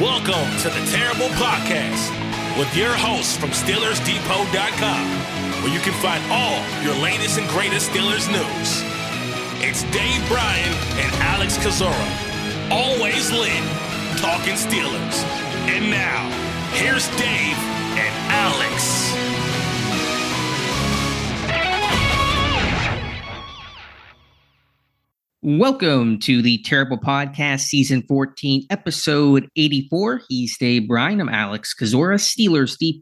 Welcome to the Terrible Podcast with your hosts from SteelersDepot.com, where you can find all your latest and greatest Steelers news. It's Dave Bryan and Alex Kozora, always lit, talking Steelers. And now, here's Dave and Alex. Welcome to the Terrible Podcast, Season 14, Episode 84. He's Dave Bryan. I'm Alex Kozora,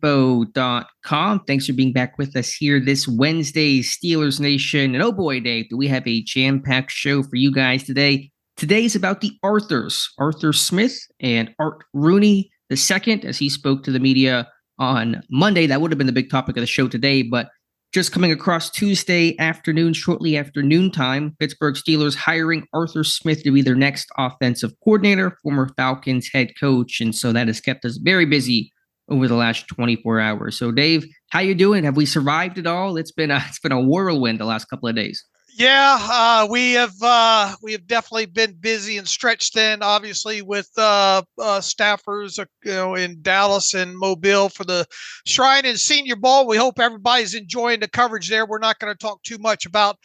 SteelersDepot.com. Thanks for being back with us here this Wednesday, Steelers Nation. And oh boy, Dave, do we have a jam-packed show for you guys today. Today's about the Arthurs, Arthur Smith and Art Rooney II, as he spoke to the media on Monday. That would have been the big topic of the show today, but just coming across Tuesday afternoon, shortly after noontime, Pittsburgh Steelers hiring Arthur Smith to be their next offensive coordinator, former Falcons head coach. And so that has kept us very busy over the last 24 hours. So Dave, how you doing? Have we survived it all? It's been a whirlwind the last couple of days. Yeah, we have definitely been busy and stretched thin, obviously, with staffers, in Dallas and Mobile for the Shrine and Senior Bowl. We hope everybody's enjoying the coverage there. We're not going to talk too much about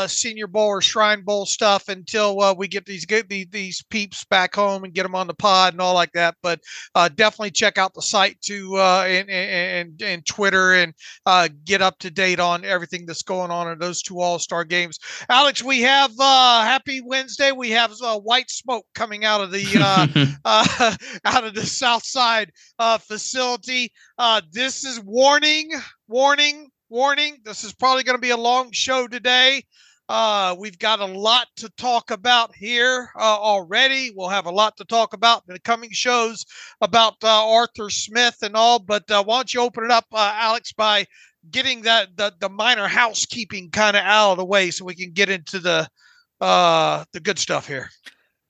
Senior Bowl or Shrine Bowl stuff until we get these peeps back home and get them on the pod and all like that. But definitely check out the site too and Twitter and get up to date on everything that's going on in those two All-Star games. Alex, we have happy Wednesday. We have white smoke coming out of the out of the South Side facility. This is warning. This is probably going to be a long show today. We've got a lot to talk about here already. We'll have a lot to talk about in the coming shows about Arthur Smith and all. But why don't you open it up, Alex, by getting the minor housekeeping kind of out of the way so we can get into the good stuff here.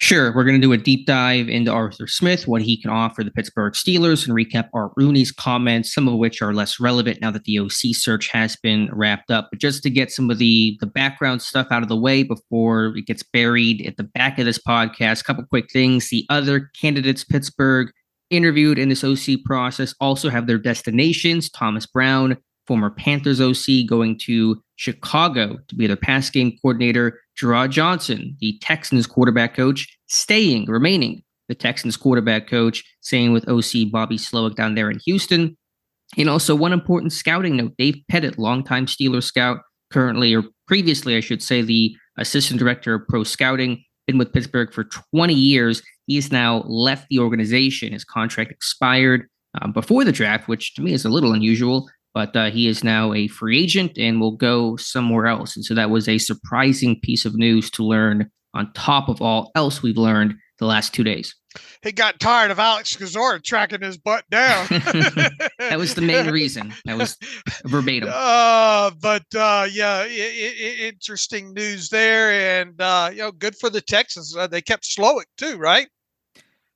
Sure. We're going to do a deep dive into Arthur Smith, what he can offer the Pittsburgh Steelers, and recap Art Rooney's comments, some of which are less relevant now that the OC search has been wrapped up. But just to get some of the background stuff out of the way before it gets buried at the back of this podcast, a couple quick things. The other candidates Pittsburgh interviewed in this OC process also have their destinations. Thomas Brown, former Panthers OC, going to Chicago to be their pass game coordinator. Gerard Johnson, the Texans quarterback coach, remaining the Texans quarterback coach, staying with OC Bobby Slowick down there in Houston. And also one important scouting note, Dave Pettit, longtime Steelers scout, currently, or previously, I should say, the assistant director of pro scouting, been with Pittsburgh for 20 years. He has now left the organization. His contract expired before the draft, which to me is a little unusual. But he is now a free agent and will go somewhere else. And so that was a surprising piece of news to learn on top of all else we've learned the last 2 days. He got tired of Alex Kozora tracking his butt down. That was the main reason. That was verbatim. Interesting news there. And, good for the Texans. They kept Slowick too, right?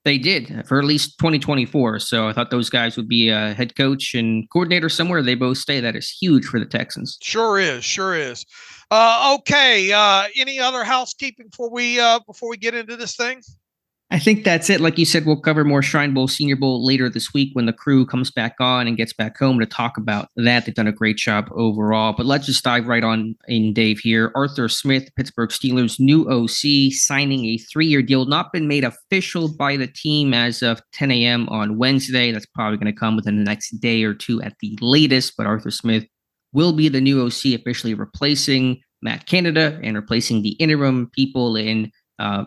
They did for at least 2024. So I thought those guys would be a head coach and coordinator somewhere. They both stay. That is huge for the Texans. Sure is. Okay. Any other housekeeping before we get into this thing? I think that's it. Like you said, we'll cover more Shrine Bowl, Senior Bowl later this week when the crew comes back on and gets back home to talk about that. They've done a great job overall. But let's just dive right on in, Dave, here. Arthur Smith, Pittsburgh Steelers' new OC, signing a 3-year deal. Not been made official by the team as of 10 a.m. on Wednesday. That's probably going to come within the next day or two at the latest. But Arthur Smith will be the new OC, officially replacing Matt Canada and replacing the interim people in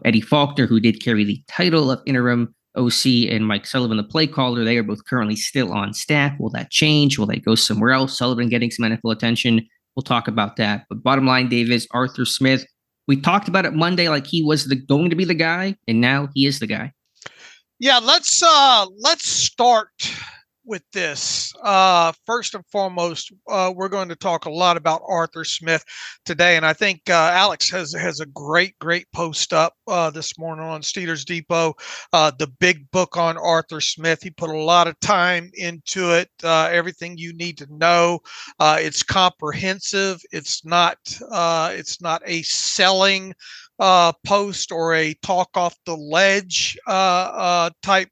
Eddie Faulkner, who did carry the title of interim OC, and Mike Sullivan, the play caller. They are both currently still on staff. Will that change? Will they go somewhere else? Sullivan getting some NFL attention. We'll talk about that. But bottom line, Dave, is Arthur Smith. We talked about it Monday like he was going to be the guy, and now he is the guy. Yeah, let's start with this. First and foremost, we're going to talk a lot about Arthur Smith today. And I think Alex has a great post up this morning on Steelers Depot, the big book on Arthur Smith. He put a lot of time into it, everything you need to know. It's comprehensive. It's not a selling post or a talk off the ledge type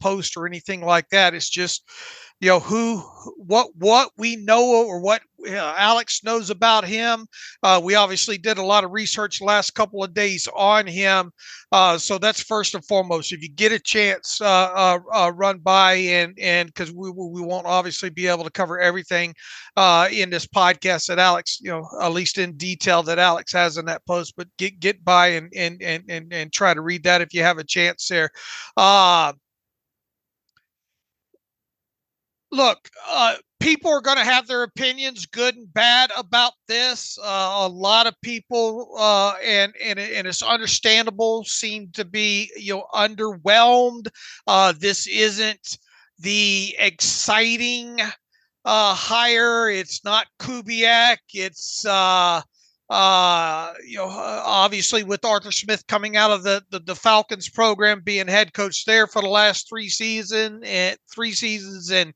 post or anything like that. It's just, what we know or what Alex knows about him. We obviously did a lot of research the last couple of days on him. So that's first and foremost. If you get a chance, run by and because we won't obviously be able to cover everything in this podcast that Alex, at least in detail that Alex has in that post, but get by and try to read that if you have a chance there. Look, people are going to have their opinions, good and bad, about this. A lot of people, and it's understandable, seem to be underwhelmed. This isn't the exciting hire. It's not Kubiak. It's obviously with Arthur Smith coming out of the Falcons program, being head coach there for the last three seasons and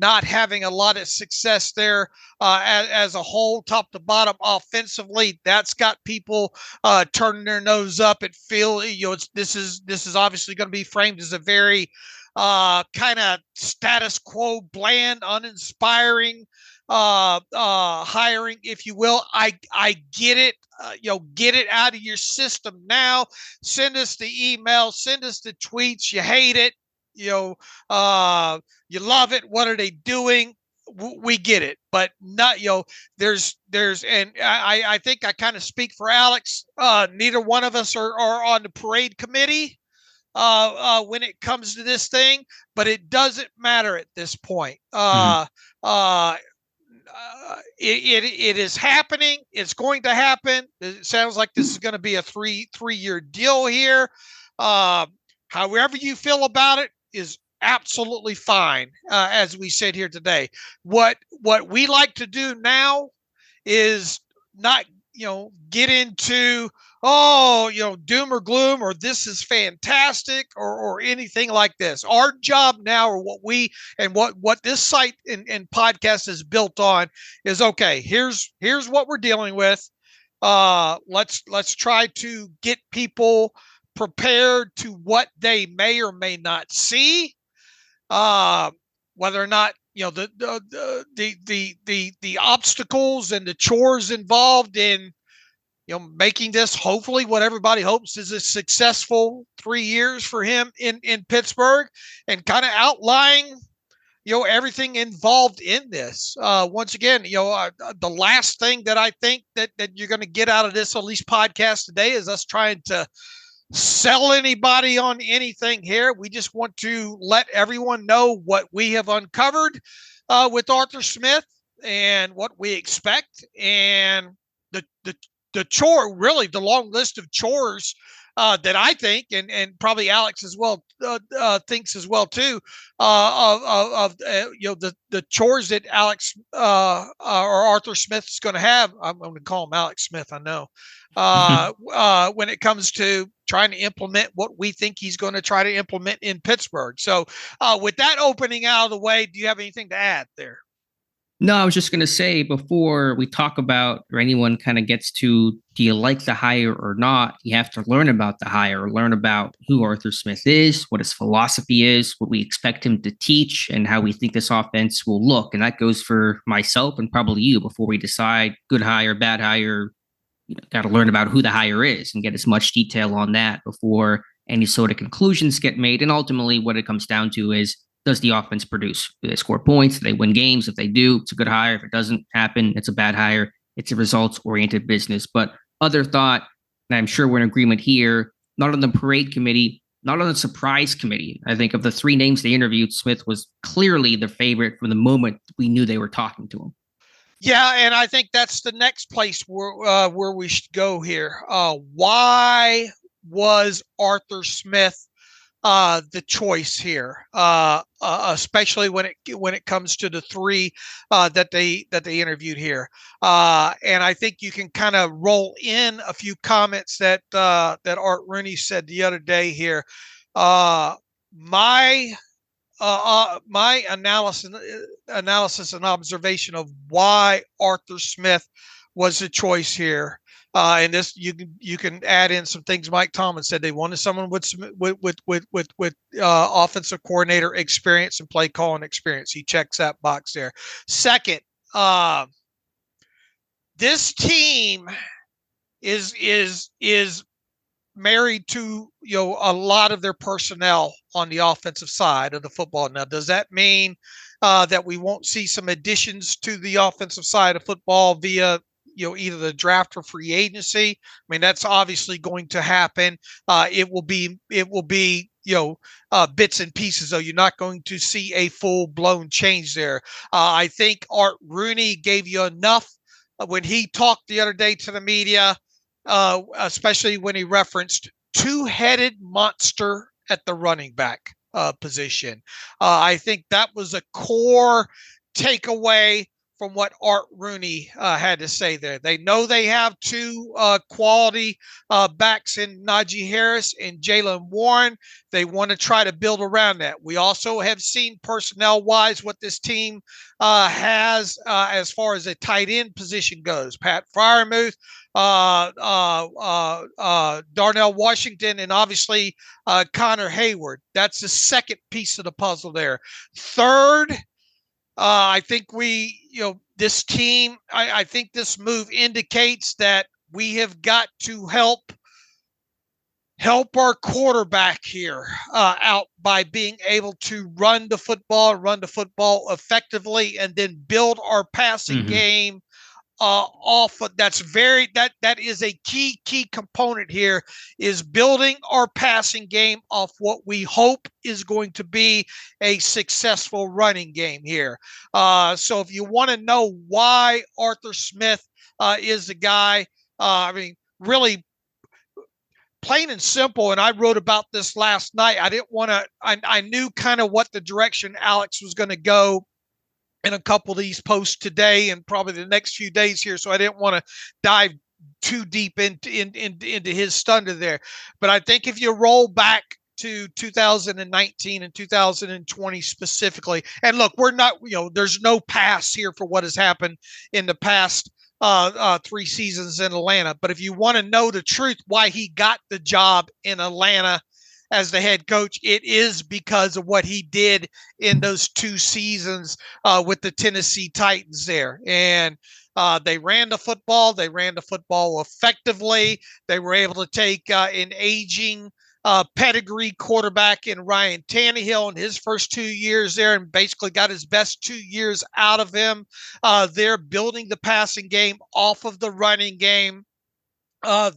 not having a lot of success there as a whole, top to bottom offensively. That's got people turning their nose up. It this is obviously going to be framed as a very kind of status quo, bland, uninspiring hiring, if you will. I get it. Get it out of your system now. Send us the email, send us the tweets. You hate it. You love it. What are they doing? We get it, but not, there's, and I think I kind of speak for Alex. Neither one of us are on the parade committee when it comes to this thing, but it doesn't matter at this point. It is happening. It's going to happen. It sounds like this is going to be a three-year deal here. However you feel about it is absolutely fine. As we sit here today, what we like to do now is not get into doom or gloom or this is fantastic or anything like this. Our job now, or what this site and podcast is built on, is okay. Here's what we're dealing with. Let's try to get people prepared to what they may or may not see. Whether or not the obstacles and the chores involved in making this hopefully what everybody hopes is a successful 3 years for him in Pittsburgh, and kind of outlining everything involved in this. Once again, the last thing that I think that you're going to get out of this, at least podcast today, is us trying to sell anybody on anything here. We just want to let everyone know what we have uncovered with Arthur Smith and what we expect, and the chore, really the long list of chores that I think, and probably Alex as well thinks as well too, of the chores that Alex or Arthur Smith is going to have. I'm going to call him Alex Smith, I know. When it comes to trying to implement what we think he's going to try to implement in Pittsburgh. So with that opening out of the way, do you have anything to add there? No, I was just going to say, before we talk about, or anyone kind of gets to, do you like the hire or not? You have to learn about the hire, learn about who Arthur Smith is, what his philosophy is, what we expect him to teach, and how we think this offense will look. And that goes for myself and probably you. Before we decide good hire, bad hire, got to learn about who the hire is and get as much detail on that before any sort of conclusions get made. And ultimately, what it comes down to is, does the offense produce? Do they score points? Do they win games? If they do, it's a good hire. If it doesn't happen, it's a bad hire. It's a results-oriented business. But other thought, and I'm sure we're in agreement here, not on the parade committee, not on the surprise committee. I think of the three names they interviewed, Smith was clearly the favorite from the moment we knew they were talking to him. Yeah, and I think that's the next place where we should go here. Why was Arthur Smith the choice here, especially when it comes to the three that they interviewed here? And I think you can kind of roll in a few comments that Art Rooney said the other day here. My analysis and observation of why Arthur Smith was the choice here And this you can add in some things. Mike Tomlin said they wanted someone with offensive coordinator experience and play calling experience. He checks that box there. Second, this team is married to a lot of their personnel on the offensive side of the football. Now, does that mean that we won't see some additions to the offensive side of football via either the draft or free agency? I mean, that's obviously going to happen. It will be bits and pieces, though. You're not going to see a full-blown change there. I think Art Rooney gave you enough when he talked the other day to the media, especially when he referenced two-headed monster at the running back position. I think that was a core takeaway from what Art Rooney had to say there. They know they have two quality backs in Najee Harris and Jaylen Warren. They want to try to build around that. We also have seen personnel-wise what this team has as far as a tight end position goes. Pat Freiermuth, Darnell Washington, and obviously Connor Hayward. That's the second piece of the puzzle there. Third, I think this team, I think this move indicates that we have got to help our quarterback here out by being able to run the football effectively, and then build our passing game off of that is a key component here, is building our passing game off what we hope is going to be a successful running game here. So if you want to know why Arthur Smith is the guy, really plain and simple, and I wrote about this last night. I knew kind of what the direction Alex was going to go in a couple of these posts today and probably the next few days here, so I didn't want to dive too deep into his thunder there. But I think if you roll back to 2019 and 2020 specifically, and look, we're not, there's no pass here for what has happened in the past 3 seasons in Atlanta. But if you want to know the truth, why he got the job in Atlanta as the head coach, it is because of what he did in those 2 seasons with the Tennessee Titans there. And they ran the football. They ran the football effectively. They were able to take an aging pedigree quarterback in Ryan Tannehill in his first 2 years there, and basically got his best 2 years out of him. They're building the passing game off of the running game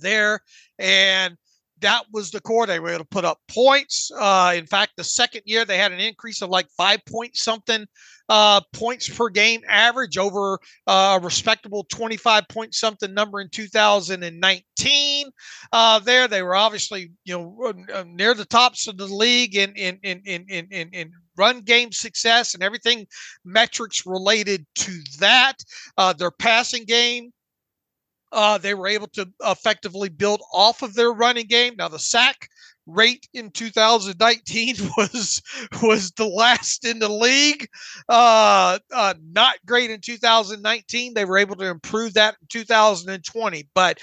there. And that was the core. They were able to put up points. In fact, the second year they had an increase of like 5-point-something points per game average over a respectable 25-point-something number in 2019. There, they were obviously near the tops of the league in run game success and everything metrics related to that. Their passing game, they were able to effectively build off of their running game. Now, the sack rate in 2019 was the last in the league. Not great in 2019. They were able to improve that in 2020. But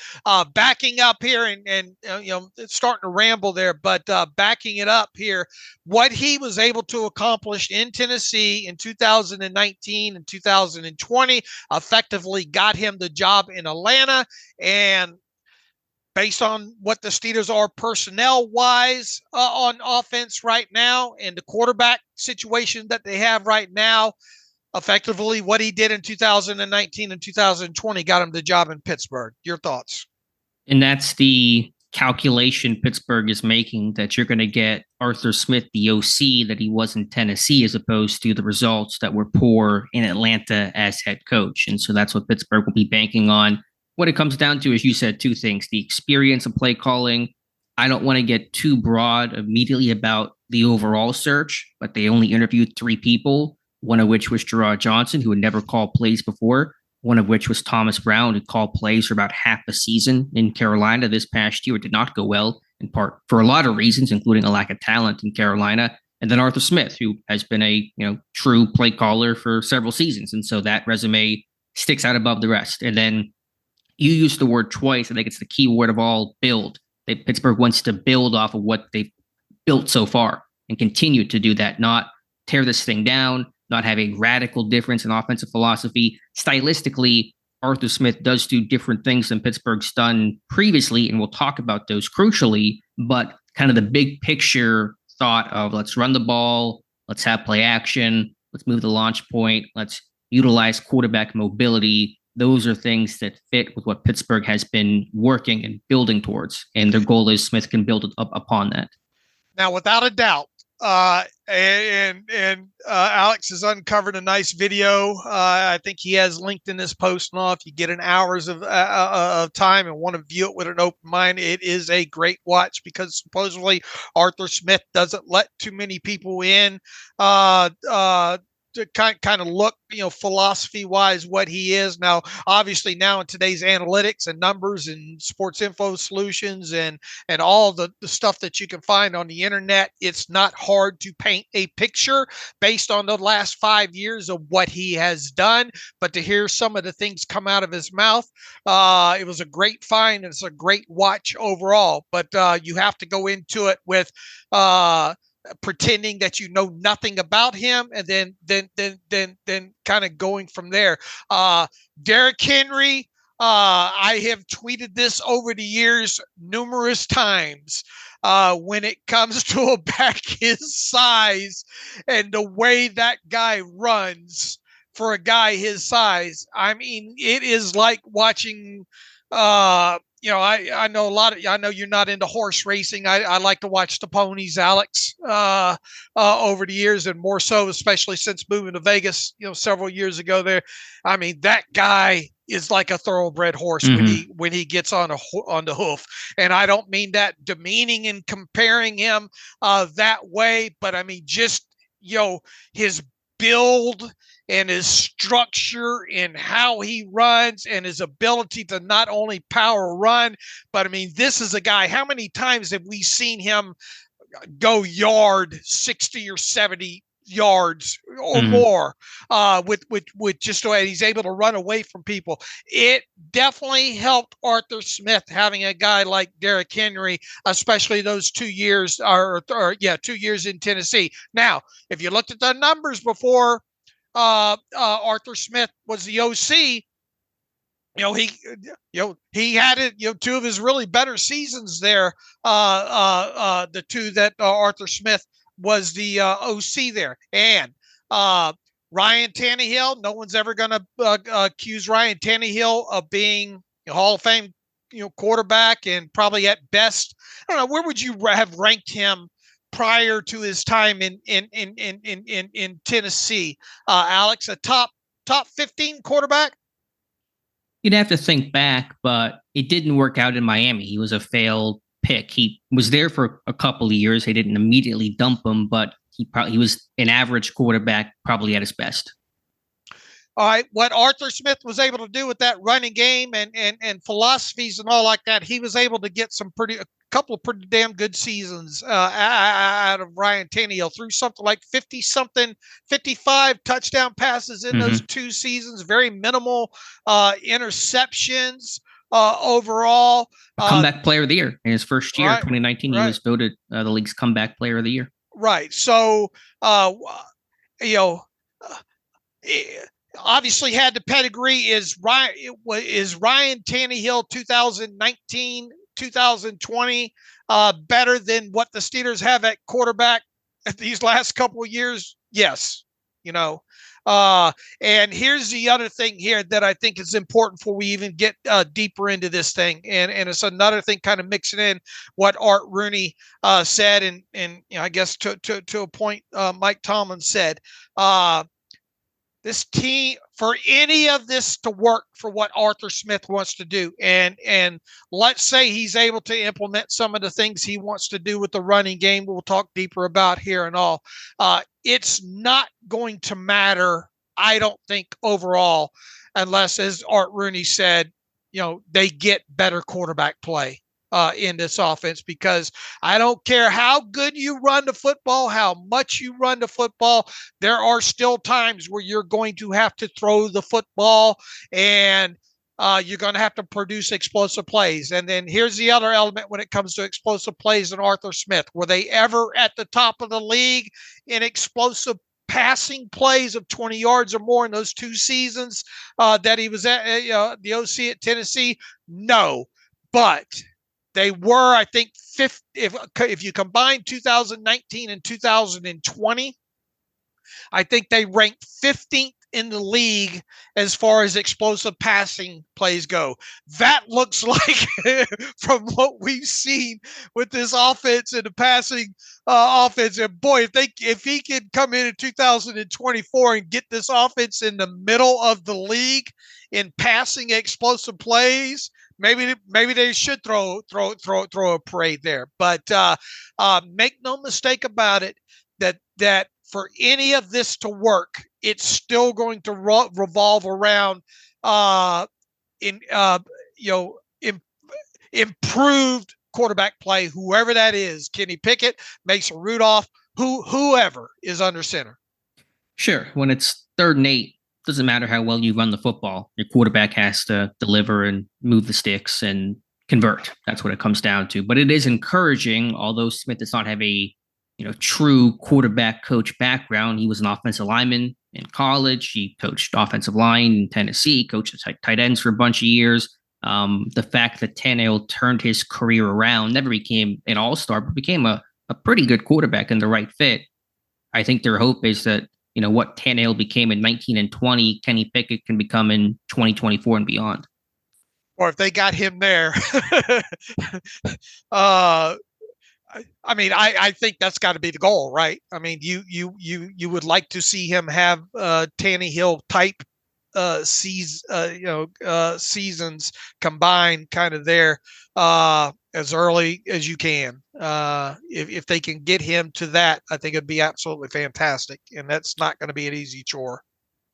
backing up here and it's starting to ramble there, but backing it up here, what he was able to accomplish in Tennessee in 2019 and 2020 effectively got him the job in Atlanta. And based on what the Steelers are personnel-wise on offense right now and the quarterback situation that they have right now, effectively what he did in 2019 and 2020 got him the job in Pittsburgh. Your thoughts? And that's the calculation Pittsburgh is making, that you're going to get Arthur Smith, the OC, that he was in Tennessee, as opposed to the results that were poor in Atlanta as head coach. And so that's what Pittsburgh will be banking on. What it comes down to, as you said, 2 things: the experience of play calling. I don't want to get too broad immediately about the overall search, but they only interviewed 3 people, one of which was Gerard Johnson, who had never called plays before, one of which was Thomas Brown, who called plays for about half a season in Carolina this past year. It did not go well, in part for a lot of reasons, including a lack of talent in Carolina. And then Arthur Smith, who has been a true play caller for several seasons. And so that resume sticks out above the rest. And then You used the word twice. I think it's the key word of all, build. Pittsburgh wants to build off of what they've built so far and continue to do that, not tear this thing down, not have a radical difference in offensive philosophy. Stylistically, Arthur Smith does do different things than Pittsburgh's done previously, and we'll talk about those crucially, but kind of the big picture thought of let's run the ball, let's have play action, let's move the launch point, let's utilize quarterback mobility. Those are things that fit with what Pittsburgh has been working and building towards. And their goal is Smith can build up upon that. Now, without a doubt, Alex has uncovered a nice video. I think he has linked in this post. Now, if you get an hours of time and want to view it with an open mind, it is a great watch because supposedly Arthur Smith doesn't let too many people in. To kind of look, philosophy wise, what he is now. Obviously, now in today's analytics and numbers and sports info solutions and all the stuff that you can find on the internet, it's not hard to paint a picture based on the last 5 years of what he has done. But to hear some of the things come out of his mouth, it was a great find. And it's a great watch overall. But you have to go into it with pretending that you know nothing about him, and then kind of going from there. Derrick Henry, I have tweeted this over the years numerous times. When it comes to a back his size and the way that guy runs for a guy his size, I mean, it is like watching I know I know you're not into horse racing. I like to watch the ponies, Alex, over the years, and more so, especially since moving to Vegas, several years ago there. I mean, that guy is like a thoroughbred horse when he gets on the hoof. And I don't mean that demeaning and comparing him that way, but I mean, just, his build and his structure and how he runs and his ability to not only power run, but I mean, this is a guy, how many times have we seen him go 60 or 70 yards or more with just the way he's able to run away from people? It definitely helped Arthur Smith having a guy like Derrick Henry, especially those 2 years 2 years in Tennessee. Now, if you looked at the numbers before Arthur Smith was the OC, he had it, 2 of his really better seasons there. The 2 that Arthur Smith was the OC there. And Ryan Tannehill, no one's ever going to accuse Ryan Tannehill of being a Hall of Fame, quarterback, and probably at best, I don't know, where would you have ranked him prior to his time in Tennessee? Alex, a top 15 quarterback? You'd have to think back, but it didn't work out in Miami. He was a failed pick. He was there for a couple of years. They didn't immediately dump him, but he was an average quarterback, probably at his best. All right, what Arthur Smith was able to do with that running game and philosophies and all like that, he was able to get a couple of pretty damn good seasons out of Ryan Tannehill, through something like 55 touchdown passes in those 2 seasons, very minimal interceptions overall. Comeback player of the year in his first year, 2019, he was voted the league's comeback player of the year. Right. So, obviously had the pedigree. Is Ryan Tannehill 2019, 2020 better than what the Steelers have at quarterback these last couple of years? Yes. And here's the other thing here that I think is important before we even get deeper into this thing. And it's another thing kind of mixing in what Art Rooney said. And I guess to a point, Mike Tomlin said, this team, for any of this to work for what Arthur Smith wants to do, and let's say he's able to implement some of the things he wants to do with the running game, we'll talk deeper about here and all, it's not going to matter, I don't think, overall, unless, as Art Rooney said, they get better quarterback play in this offense, because I don't care how good you run the football, how much you run the football, there are still times where you're going to have to throw the football. And you're going to have to produce explosive plays. And then here's the other element when it comes to explosive plays in Arthur Smith. Were they ever at the top of the league in explosive passing plays of 20 yards or more in those 2 seasons that he was at the OC at Tennessee? No, but they were, I think, if you combine 2019 and 2020, I think they ranked 15th in the league as far as explosive passing plays go. That looks like, from what we've seen with this offense and the passing offense, and boy, if he can come in 2024 and get this offense in the middle of the league in passing explosive plays, maybe they should throw a parade there. But make no mistake about it, that for any of this to work, it's still going to revolve around improved quarterback play, whoever that is. Kenny Pickett, Mason Rudolph, whoever is under center. Sure. When it's 3rd and 8, doesn't matter how well you run the football. Your quarterback has to deliver and move the sticks and convert. That's what it comes down to. But it is encouraging, although Smith does not have a true quarterback coach background. He was an offensive lineman in college. He coached offensive line in Tennessee, coached tight ends for a bunch of years. The fact that Tannehill turned his career around, never became an all-star, but became a pretty good quarterback and the right fit. I think their hope is that, what Tannehill became in 19 and 20, Kenny Pickett can become in 2024 and beyond. Or if they got him there, I mean, I think that's got to be the goal, right? I mean, you would like to see him have Tannehill type seasons combined, kind of there as early as you can. If they can get him to that, I think it'd be absolutely fantastic, and that's not going to be an easy chore.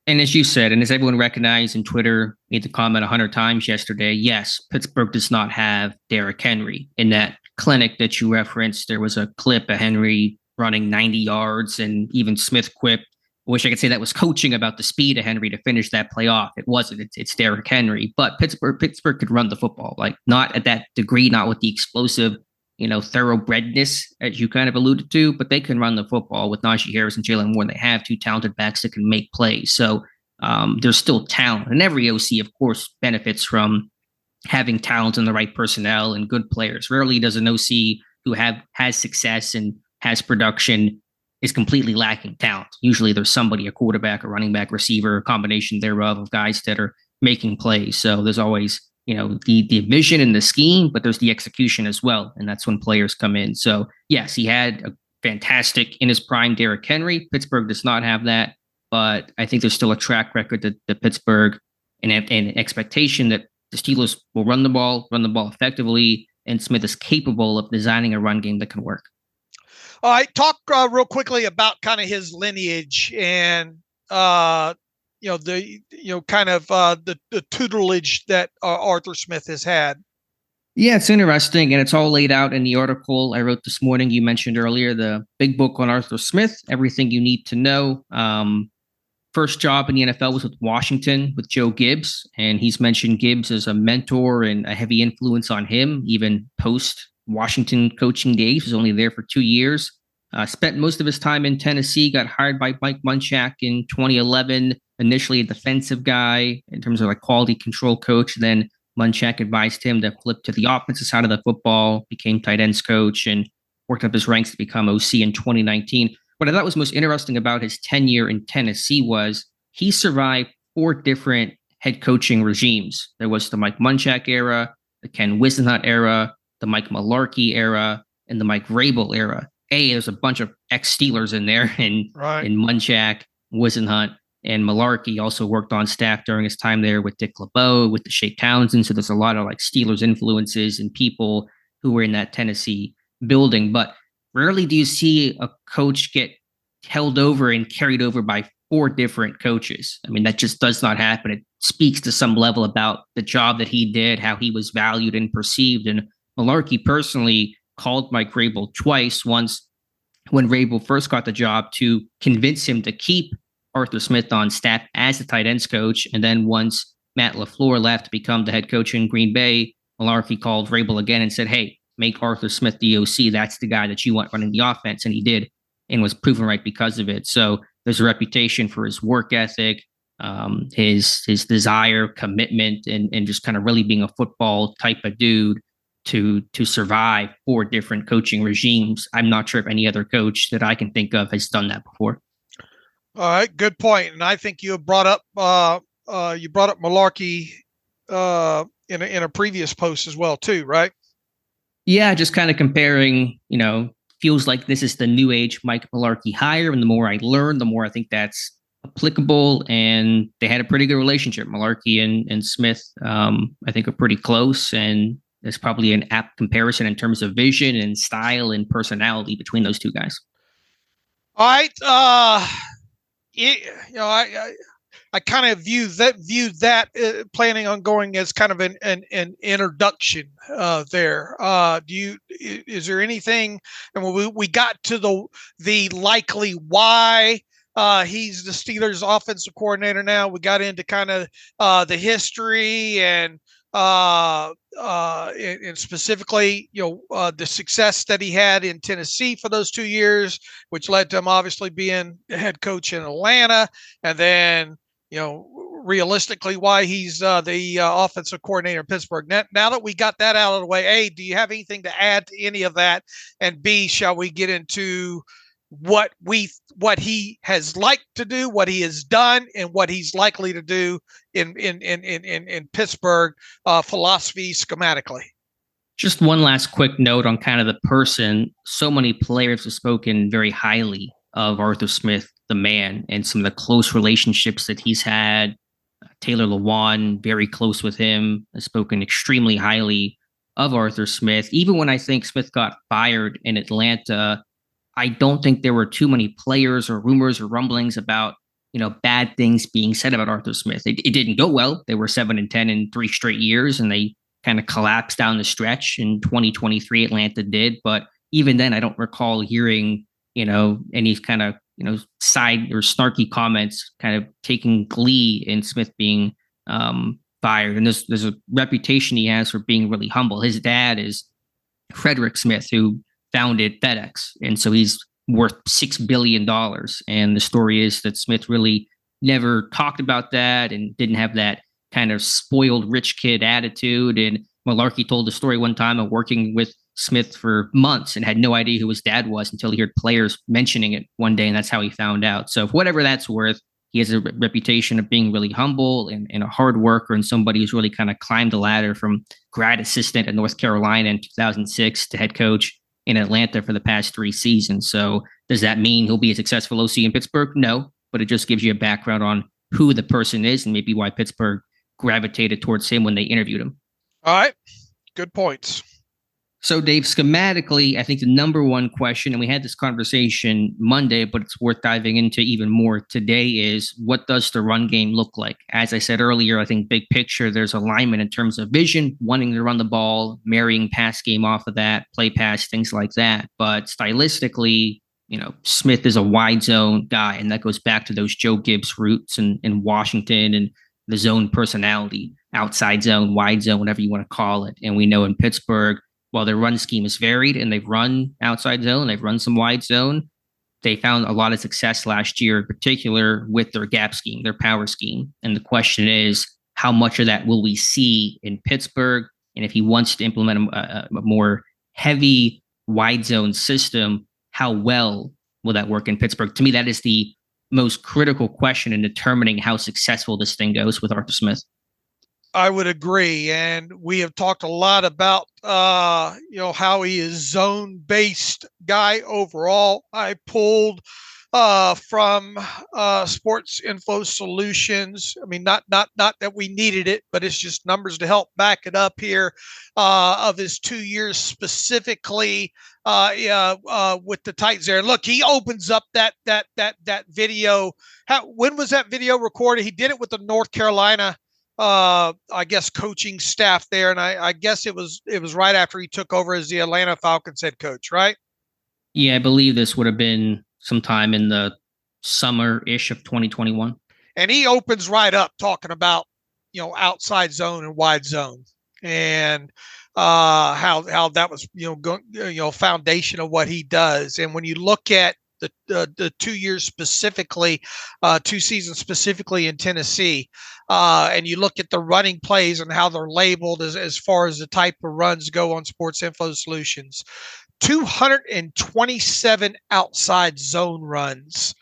And as you said, and as everyone recognized in Twitter, made the comment 100 times yesterday, yes, Pittsburgh does not have Derrick Henry. In that clinic that you referenced, there was a clip of Henry running 90 yards, and even Smith quipped, I wish I could say that was coaching about the speed of Henry to finish that play off. It wasn't. It's Derrick Henry. But Pittsburgh could run the football, like not at that degree, not with the explosive, thoroughbredness as you kind of alluded to, but they can run the football with Najee Harris and Jalen Warren. They have 2 talented backs that can make plays. So there's still talent. And every OC, of course, benefits from having talent and the right personnel and good players. Rarely does an OC who has success and has production is completely lacking talent. Usually there's somebody, a quarterback, a running back, receiver, a combination thereof of guys that are making plays. So there's always, the vision and the scheme, but there's the execution as well. And that's when players come in. So yes, he had a fantastic in his prime Derrick Henry. Pittsburgh does not have that, but I think there's still a track record that Pittsburgh and an expectation that the Steelers will run the ball effectively, and Smith is capable of designing a run game that can work. All right, talk real quickly about kind of his lineage and the tutelage that Arthur Smith has had. Yeah, it's interesting, and it's all laid out in the article I wrote this morning. You mentioned earlier the big book on Arthur Smith, everything you need to know. First job in the NFL was with Washington with Joe Gibbs, and he's mentioned Gibbs as a mentor and a heavy influence on him, even post Washington coaching days. He was only there for 2 years. Spent most of his time in Tennessee, got hired by Mike Munchak in 2011, initially a defensive guy in terms of like quality control coach. Then Munchak advised him to flip to the offensive side of the football, became tight ends coach, and worked up his ranks to become OC in 2019. What I thought was most interesting about his tenure in Tennessee was he survived 4 different head coaching regimes. There was the Mike Munchak era, the Ken Whisenhunt era, the Mike Mularkey era, and the Mike Vrabel era. There's a bunch of ex-Steelers in there, in Munchak, Whisenhunt, and Mularkey. Also worked on staff during his time there with Dick LeBeau, with the Shea Townsend. So there's a lot of like Steelers influences and people who were in that Tennessee building. But rarely do you see a coach get held over and carried over by 4 different coaches. I mean, that just does not happen. It speaks to some level about the job that he did, how he was valued and perceived. And Mularkey personally called Mike Vrabel twice, once when Vrabel first got the job to convince him to keep Arthur Smith on staff as the tight ends coach, and then once Matt LaFleur left to become the head coach in Green Bay, Mularkey called Vrabel again and said, hey, make Arthur Smith the OC. That's the guy that you want running the offense. And he did, and was proven right because of it. So there's a reputation for his work ethic, his desire, commitment, and just kind of really being a football type of dude to survive 4 different coaching regimes. I'm not sure if any other coach that I can think of has done that before. All right, good point. And I think you brought up Mularkey in a previous post as well too, right? Yeah, just kind of comparing, feels like this is the new age Mike Mularkey hire. And the more I learn, the more I think that's applicable. And they had a pretty good relationship. Mularkey and Smith, I think, are pretty close. And there's probably an apt comparison in terms of vision and style and personality between those two guys. All right. I kind of viewed that planning on going as kind of an introduction there. Is there anything? And when we got to the likely why he's the Steelers offensive coordinator now, we got into kind of the history and specifically, the success that he had in Tennessee for those 2 years, which led to him obviously being the head coach in Atlanta, and then, realistically why he's the offensive coordinator in Pittsburgh. Now that we got that out of the way, A, do you have anything to add to any of that? And B, shall we get into what he has liked to do, what he has done, and what he's likely to do in Pittsburgh, philosophy schematically? Just one last quick note on kind of the person. So many players have spoken very highly of Arthur Smith, the man, and some of the close relationships that he's had. Taylor Lewan, very close with him, has spoken extremely highly of Arthur Smith. Even when I think Smith got fired in Atlanta, I don't think there were too many players or rumors or rumblings about, bad things being said about Arthur Smith. It didn't go well. They were 7-10 in 3 straight years, and they kind of collapsed down the stretch in 2023. Atlanta did, but even then, I don't recall hearing, any kind of, side or snarky comments, kind of taking glee in Smith being fired. And there's a reputation he has for being really humble. His dad is Frederick Smith, who founded FedEx, and so he's worth $6 billion. And the story is that Smith really never talked about that and didn't have that kind of spoiled rich kid attitude. And Mularkey told the story one time of working with Smith for months and had no idea who his dad was until he heard players mentioning it one day, and that's how he found out. So for whatever that's worth, he has a reputation of being really humble and a hard worker, and somebody who's really kind of climbed the ladder from grad assistant at North Carolina in 2006 to head coach in Atlanta for the past 3 seasons. So does that mean he'll be a successful OC in Pittsburgh? No, but it just gives you a background on who the person is and maybe why Pittsburgh gravitated towards him when they interviewed him. All right. Good points. So, Dave, schematically, I think the number one question, and we had this conversation Monday, but it's worth diving into even more today, is what does the run game look like? As I said earlier, I think big picture, there's alignment in terms of vision, wanting to run the ball, marrying pass game off of that, play pass, things like that. But stylistically, Smith is a wide zone guy, and that goes back to those Joe Gibbs roots in Washington and the zone personality, outside zone, wide zone, whatever you want to call it. And we know in Pittsburgh, while their run scheme is varied and they've run outside zone, they've run some wide zone, they found a lot of success last year, in particular with their gap scheme, their power scheme. And the question is, how much of that will we see in Pittsburgh? And if he wants to implement a more heavy wide zone system, how well will that work in Pittsburgh? To me, that is the most critical question in determining how successful this thing goes with Arthur Smith. I would agree. And we have talked a lot about, how he is zone-based guy overall. I pulled from Sports Info Solutions. I mean, not that we needed it, but it's just numbers to help back it up here, of his 2 years specifically with the Titans there. And look, he opens up that video. When was that video recorded? He did it with the North Carolina I guess coaching staff there, and I guess it was right after he took over as the Atlanta Falcons head coach, right? Yeah, I believe this would have been sometime in the summer-ish of 2021. And he opens right up talking about, outside zone and wide zone, and how that was foundation of what he does. And when you look at the 2 years specifically, 2 seasons specifically in Tennessee, and you look at the running plays and how they're labeled as far as the type of runs go on Sports Info Solutions, 227 outside zone runs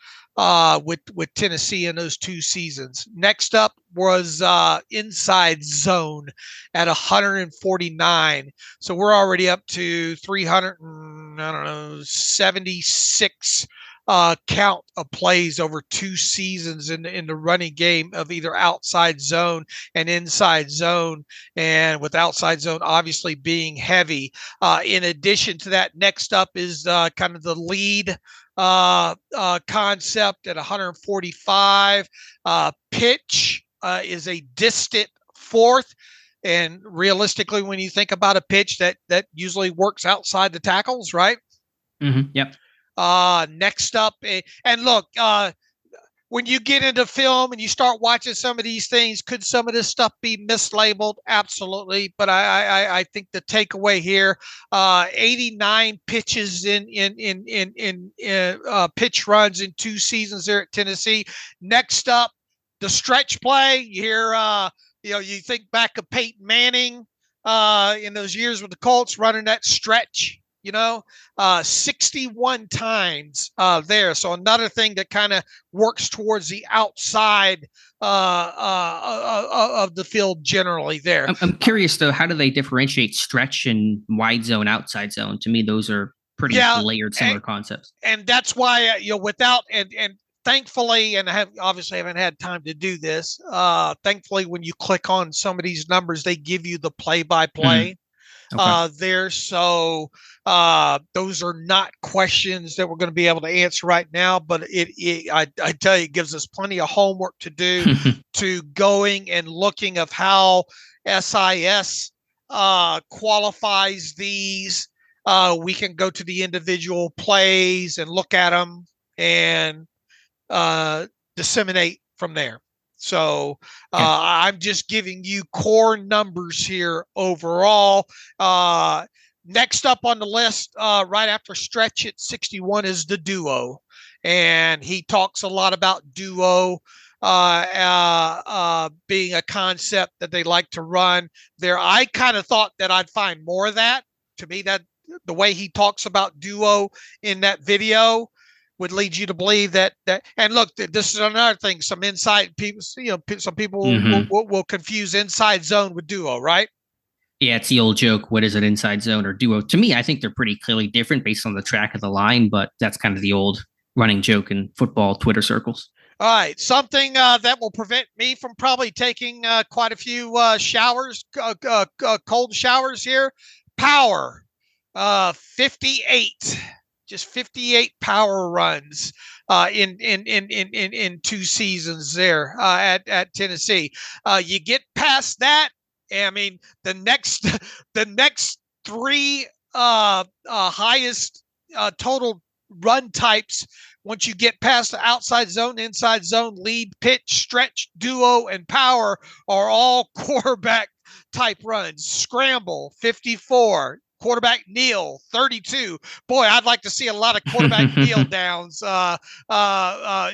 with Tennessee in those 2 seasons. Next up was inside zone at 149. So we're already up to 376 count of plays over 2 seasons in the running game of either outside zone and inside zone, and with outside zone obviously being heavy. In addition to that, next up is kind of the lead concept at 145. Pitch is a distant fourth. And realistically, when you think about a pitch, that usually works outside the tackles, right? Mm-hmm. Yep. Next up, and look, when you get into film and you start watching some of these things, could some of this stuff be mislabeled? Absolutely. But I think the takeaway here, 89 pitches in pitch runs in 2 seasons there at Tennessee. Next up, the stretch play. You hear, you think back of Peyton Manning in those years with the Colts running that stretch. 61 times there. So another thing that kind of works towards the outside of the field generally there. I'm curious, though, how do they differentiate stretch and wide zone, outside zone? To me, those are pretty layered, similar concepts. And that's why, without, and thankfully, and I haven't had time to do this, thankfully, when you click on some of these numbers, they give you the play-by-play. Okay. There. So those are not questions that we're going to be able to answer right now, but I tell you, it gives us plenty of homework to do to going and looking of how SIS qualifies these. We can go to the individual plays and look at them and disseminate from there. So I'm just giving you core numbers here overall. Next up on the list, right after stretch at 61 is the duo. And he talks a lot about duo being a concept that they like to run there. I kind of thought that I'd find more of that. To me, that the way he talks about duo in that video would lead you to believe that, and look, this is another thing. Some inside people, some people will confuse inside zone with duo, right? Yeah, it's the old joke. What is it, inside zone or duo? To me, I think they're pretty clearly different based on the track of the line, but that's kind of the old running joke in football Twitter circles. All right, something that will prevent me from probably taking quite a few showers, cold showers here. Power, 58. Just 58 power runs in 2 seasons there at Tennessee. You get past that, I mean, the next 3 highest total run types, once you get past the outside zone, inside zone, lead, pitch, stretch, duo, and power, are all quarterback type runs. Scramble, 54. Quarterback kneel, 32. Boy, I'd like to see a lot of quarterback kneel downs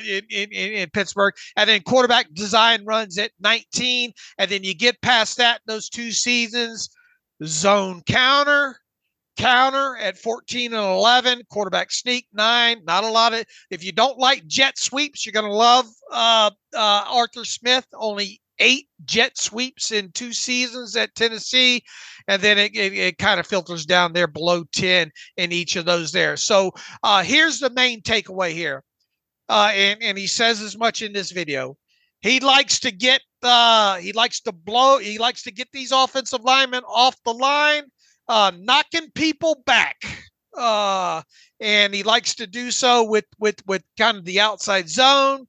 in Pittsburgh. And then quarterback design runs at 19. And then you get past that, those 2 seasons, zone counter at 14 and 11, quarterback sneak 9. Not a lot of, if you don't like jet sweeps, you're going to love Arthur Smith. Only 8 jet sweeps in 2 seasons at Tennessee. And then it kind of filters down there below 10 in each of those there. So here's the main takeaway here. And he says as much in this video. He likes to get these offensive linemen off the line, knocking people back. And he likes to do so with kind of the outside zone,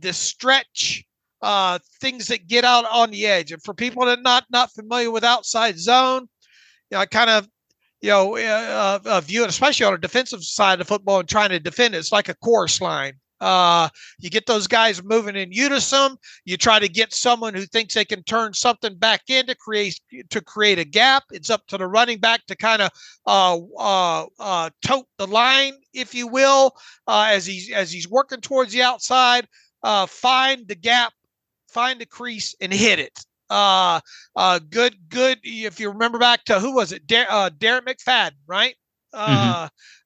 this stretch, things that get out on the edge. And for people that are not familiar with outside zone, I kind of view it, especially on a defensive side of football and trying to defend it, it's like a chorus line. You get those guys moving in unison. You try to get someone who thinks they can turn something back in to create a gap. It's up to the running back to kind of tote the line, if you will, as he's working towards the outside. Find the gap, find the crease, and hit it. Good. If you remember back to who was it? Darren McFadden, right?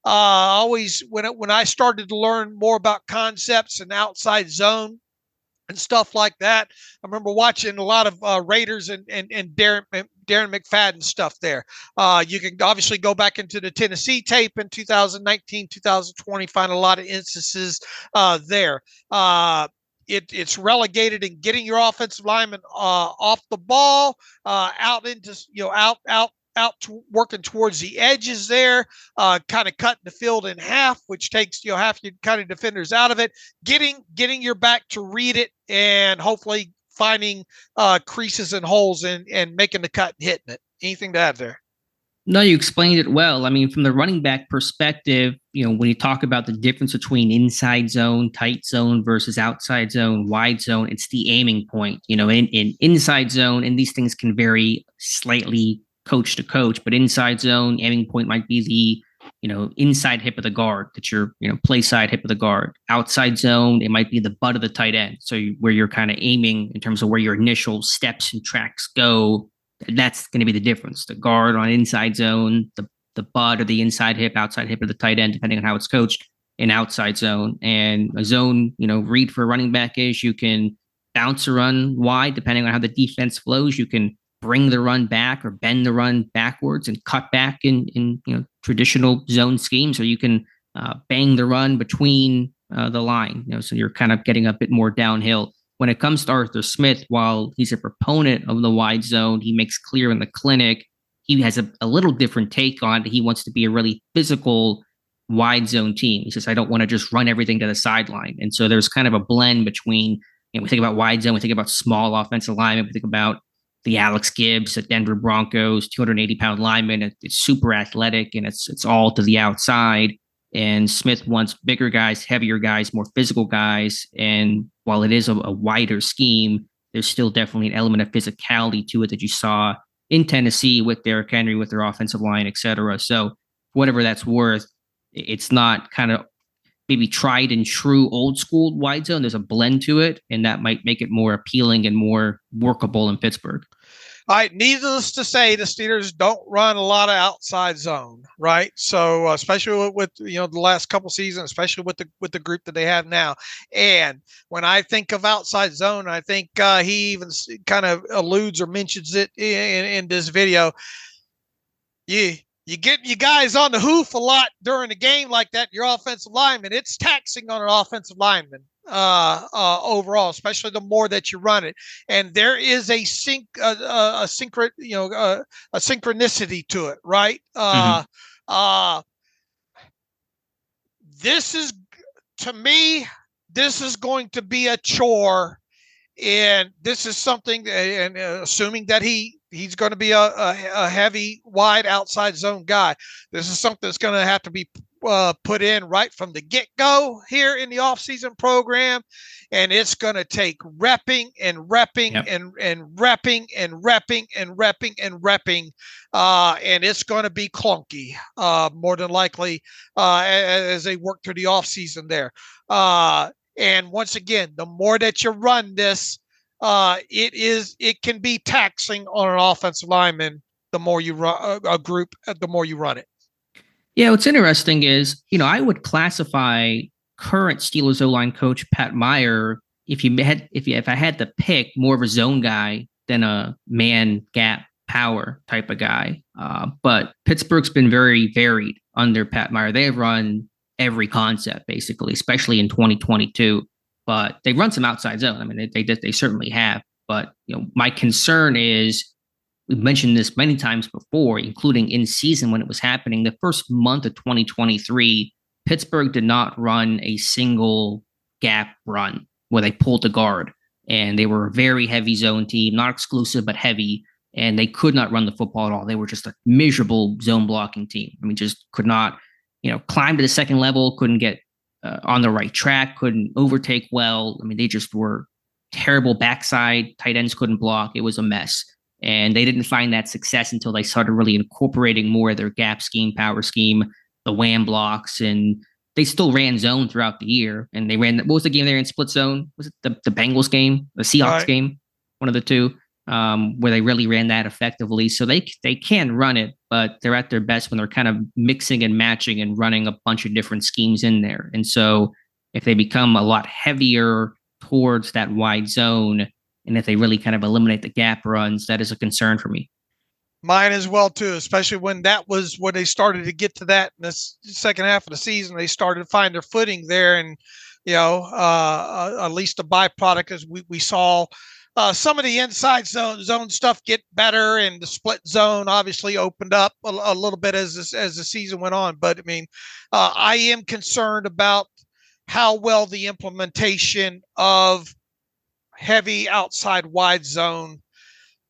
Always when I started to learn more about concepts and outside zone and stuff like that, I remember watching a lot of Raiders and Darren McFadden stuff there. You can obviously go back into the Tennessee tape in 2019, 2020, find a lot of instances there. It's relegated in getting your offensive lineman off the ball, out into out to working towards the edges there, kind of cutting the field in half, which takes half your kind of defenders out of it, getting your back to read it, and hopefully finding creases and holes and making the cut and hitting it. Anything to add there? No, you explained it well. I mean, from the running back perspective, when you talk about the difference between inside zone, tight zone versus outside zone, wide zone, it's the aiming point. In inside zone, and these things can vary slightly coach to coach, but inside zone aiming point might be the inside hip of the guard, that's your play side hip of the guard. Outside zone, it might be the butt of the tight end, so where you're kind of aiming in terms of where your initial steps and tracks go. That's going to be the difference. The guard on inside zone, the butt or the inside hip, outside hip of the tight end, depending on how it's coached. In outside zone, and a zone read for a running back is you can bounce a run wide depending on how the defense flows. You can bring the run back or bend the run backwards and cut back in traditional zone schemes, or you can bang the run between the line. So you're kind of getting a bit more downhill. When it comes to Arthur Smith, while he's a proponent of the wide zone, he makes clear in the clinic he has a little different take on it. He wants to be a really physical wide zone team. He says, I don't want to just run everything to the sideline. And so there's kind of a blend between, we think about wide zone, we think about small offensive linemen, we think about the Alex Gibbs at Denver Broncos, 280-pound lineman. It's super athletic, and it's all to the outside. And Smith wants bigger guys, heavier guys, more physical guys. And while it is a wider scheme, there's still definitely an element of physicality to it that you saw in Tennessee with Derrick Henry, with their offensive line, et cetera. So whatever that's worth, it's not kind of maybe tried and true old school wide zone. There's a blend to it, and that might make it more appealing and more workable in Pittsburgh. All right, needless to say, the Steelers don't run a lot of outside zone, right? So especially with the last couple seasons, especially with the group that they have now. And when I think of outside zone, I think he even kind of alludes or mentions it in this video. You get you guys on the hoof a lot during a game like that. Your offensive lineman, it's taxing on an offensive lineman overall, especially the more that you run it. And there is a synchronicity to it, right? This is, to me, this is going to be a chore, and this is something. And assuming that he's going to be a heavy, wide outside zone guy, this is something that's going to have to be put in right from the get-go here in the offseason program, and it's going to take repping and repping and repping and repping and repping and repping, and it's going to be clunky more than likely as they work through the offseason there. And once again, the more that you run this, it can be taxing on an offensive lineman. The more you run a group, the more you run it. Yeah, what's interesting is, I would classify current Steelers O-line coach Pat Meyer, if I had to pick, more of a zone guy than a man gap power type of guy. But Pittsburgh's been very varied under Pat Meyer. They have run every concept basically, especially in 2022. But they've run some outside zone. I mean, they certainly have. But my concern is, we've mentioned this many times before, including in season when it was happening. The first month of 2023, Pittsburgh did not run a single gap run where they pulled the guard. And they were a very heavy zone team, not exclusive, but heavy. And they could not run the football at all. They were just a miserable zone blocking team. I mean, just could not, climb to the second level, couldn't get on the right track, couldn't overtake well. I mean, they just were terrible backside. Tight ends couldn't block. It was a mess. And they didn't find that success until they started really incorporating more of their gap scheme, power scheme, the wham blocks, and they still ran zone throughout the year. And they ran, what was the game they ran split zone? Was it the Bengals game, the Seahawks game? One of the two, where they really ran that effectively. So they can run it, but they're at their best when they're kind of mixing and matching and running a bunch of different schemes in there. And so if they become a lot heavier towards that wide zone, and if they really kind of eliminate the gap runs, that is a concern for me. Mine as well, too, especially when they started to get to that in the second half of the season. They started to find their footing there. And, at least a byproduct as we saw some of the inside zone stuff get better, and the split zone obviously opened up a little bit as the season went on. But, I mean, I am concerned about how well the implementation of heavy outside wide zone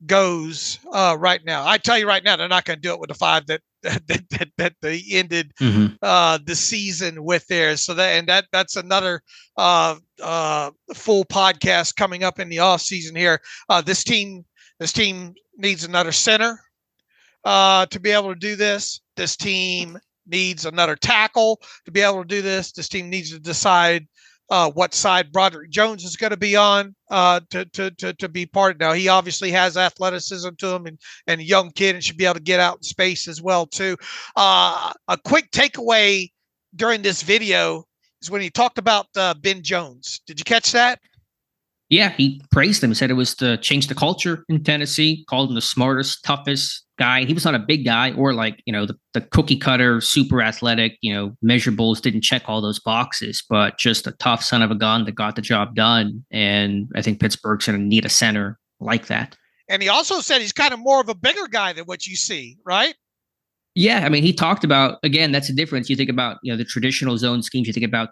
goes right now. I tell you right now, they're not going to do it with the 5 that they ended the season with there. So that's another full podcast coming up in the off season here. This team needs another center to be able to do this. This team needs another tackle to be able to do this. This team needs to decide what side Broderick Jones is going to be on to be part. Now, he obviously has athleticism to him and a young kid, and should be able to get out in space as well too. A quick takeaway during this video is when he talked about Ben Jones. Did you catch that? Yeah, he praised him, said it was to change the culture in Tennessee, called him the smartest, toughest guy. He was not a big guy or the cookie cutter, super athletic, measurables, didn't check all those boxes, but just a tough son of a gun that got the job done. And I think Pittsburgh's going to need a center like that. And he also said he's kind of more of a bigger guy than what you see, right? Yeah, I mean, he talked about, again, that's the difference. You think about, the traditional zone schemes, you think about,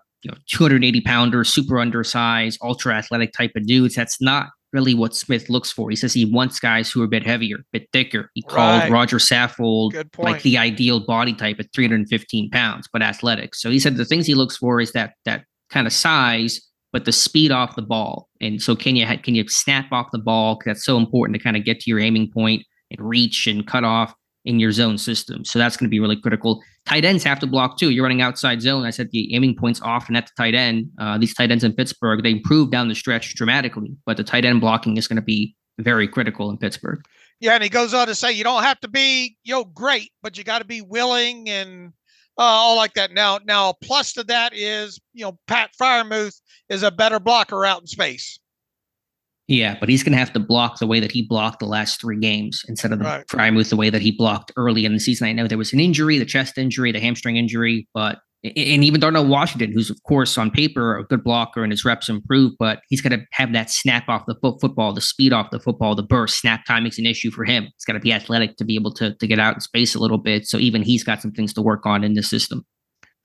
280 pounder, super undersized, ultra athletic type of dudes. That's not really what Smith looks for. He says he wants guys who are a bit heavier, a bit thicker. He called Roger Saffold like the ideal body type at 315 pounds, but athletic. So he said the things he looks for is that kind of size, but the speed off the ball. And so can you snap off the ball? Because that's so important to kind of get to your aiming point and reach and cut off in your zone system. So that's going to be really critical. Tight ends have to block too. You're running outside zone. I said the aiming point's often at the tight end. These tight ends in Pittsburgh, they improved down the stretch dramatically, but the tight end blocking is going to be very critical in Pittsburgh. Yeah, and he goes on to say you don't have to be great, but you got to be willing and all like that. Now a plus to that is Pat Freiermuth is a better blocker out in space. Yeah, but he's going to have to block the way that he blocked the last 3 games instead of Freiermuth the way that he blocked early in the season. I know there was an injury, the chest injury, the hamstring injury, and even Darnell Washington, who's, of course, on paper a good blocker and his reps improved, but he's going to have that snap off the football, the speed off the football, the burst. Snap timing's an issue for him. He's got to be athletic to be able to get out in space a little bit. So even he's got some things to work on in the system.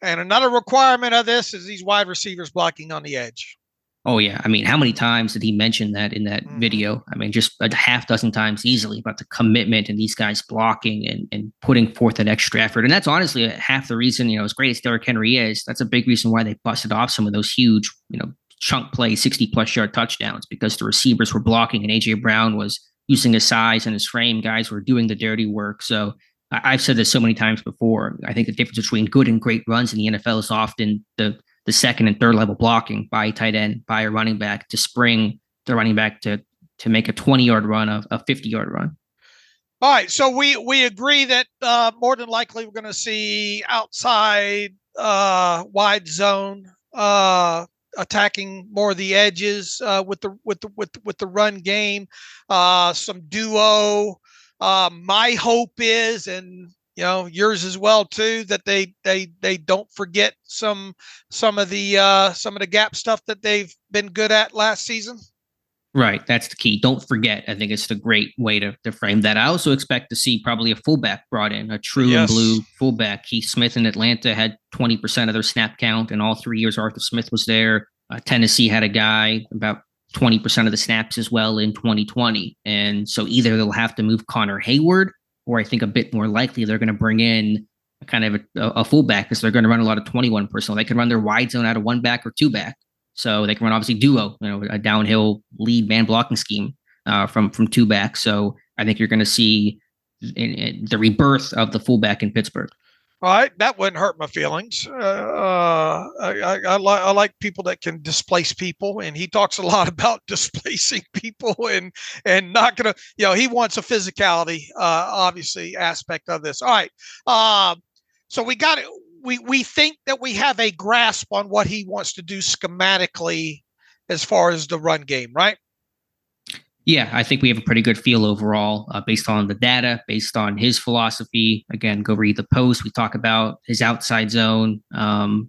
And another requirement of this is these wide receivers blocking on the edge. Oh, yeah. I mean, how many times did he mention that in that video? I mean, just a half dozen times easily about the commitment and these guys blocking and putting forth that extra effort. And that's honestly half the reason, as great as Derrick Henry is, that's a big reason why they busted off some of those huge, chunk play, 60-plus yard touchdowns, because the receivers were blocking and A.J. Brown was using his size and his frame. Guys were doing the dirty work. So I've said this so many times before. I think the difference between good and great runs in the NFL is often the second and third level blocking by a tight end, by a running back to spring the running back to make a 20-yard run, a 50-yard run. All right. So we agree that more than likely we're going to see outside wide zone attacking more of the edges with the run game, some duo. My hope is, and yours as well too, that they don't forget some of the gap stuff that they've been good at last season. Right, that's the key. Don't forget. I think it's the great way to frame that. I also expect to see probably a fullback brought in, a true and blue fullback. Keith Smith in Atlanta had 20% of their snap count in all 3 years Arthur Smith was there. Tennessee had a guy about 20% of the snaps as well in 2020. And so either they'll have to move Connor Hayward, or I think a bit more likely they're going to bring in kind of a fullback because they're going to run a lot of 21 personnel. They can run their wide zone out of one back or two back. So they can run obviously duo, a downhill lead man blocking scheme from two backs. So I think you're going to see the rebirth of the fullback in Pittsburgh. All right, that wouldn't hurt my feelings. I like people that can displace people, and he talks a lot about displacing people and not gonna, he wants a physicality, obviously aspect of this. All right, so we got it. We think that we have a grasp on what he wants to do schematically as far as the run game, right? Yeah, I think we have a pretty good feel overall based on the data, based on his philosophy. Again, go read the post. We talk about his outside zone.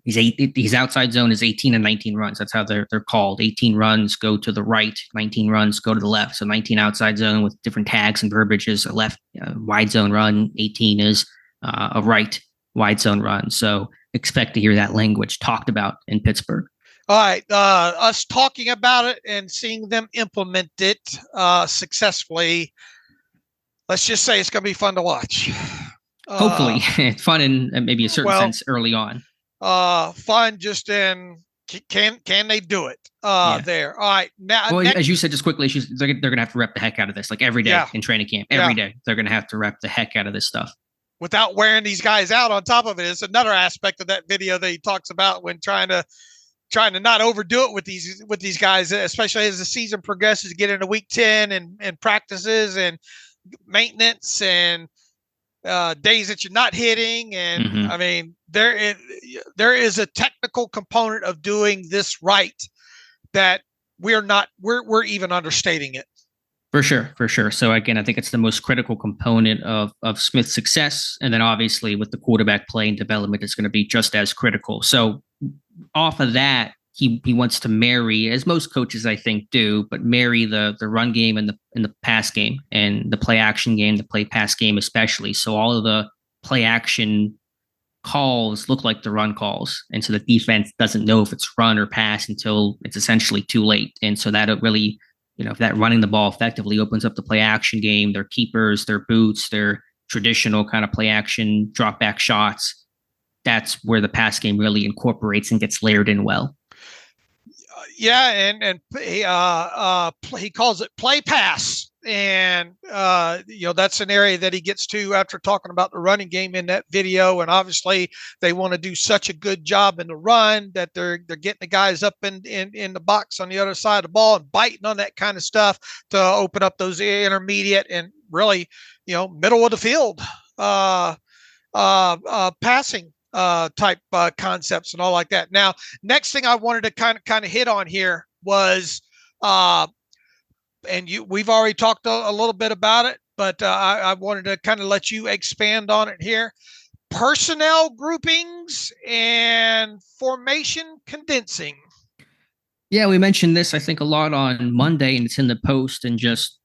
His outside zone is 18 and 19 runs. That's how they're called. 18 runs go to the right, 19 runs go to the left. So 19 outside zone with different tags and verbiage is a left wide zone run. 18 is a right wide zone run. So expect to hear that language talked about in Pittsburgh. All right, us talking about it and seeing them implement it successfully. Let's just say it's going to be fun to watch. Hopefully, it's fun in maybe a certain sense early on. Fun just in can they do it there? All right, now. As you said, just quickly, they're going to have to rep the heck out of this, like every day in training camp. Every day they're going to have to rep the heck out of this stuff. Without wearing these guys out on top of it, it's another aspect of that video that he talks about when trying to not overdo it with these guys, especially as the season progresses, get into week 10 and practices and maintenance and days that you're not hitting. And I mean, there is a technical component of doing this right that we're even understating it. For sure. So again, I think it's the most critical component of Smith's success. And then obviously with the quarterback play and development, it's going to be just as critical. So off of that, he wants to marry, as most coaches I think do, but marry the run game and the pass game and the play action game, the play pass game especially. So all of the play action calls look like the run calls, and so the defense doesn't know if it's run or pass until it's essentially too late. And so that really, if that running the ball effectively opens up the play action game, their keepers, their boots, their traditional kind of play action drop back shots. That's where the pass game really incorporates and gets layered in well. Yeah, and he calls it play pass, and that's an area that he gets to after talking about the running game in that video. And obviously, they want to do such a good job in the run that they're getting the guys up in the box on the other side of the ball and biting on that kind of stuff to open up those intermediate and really, middle of the field passing type concepts and all like that. Now, next thing I wanted to kind of hit on here was, we've already talked a little bit about it, but I wanted to kind of let you expand on it here. Personnel groupings and formation condensing. Yeah, we mentioned this, I think, a lot on Monday, and it's in the post, and just,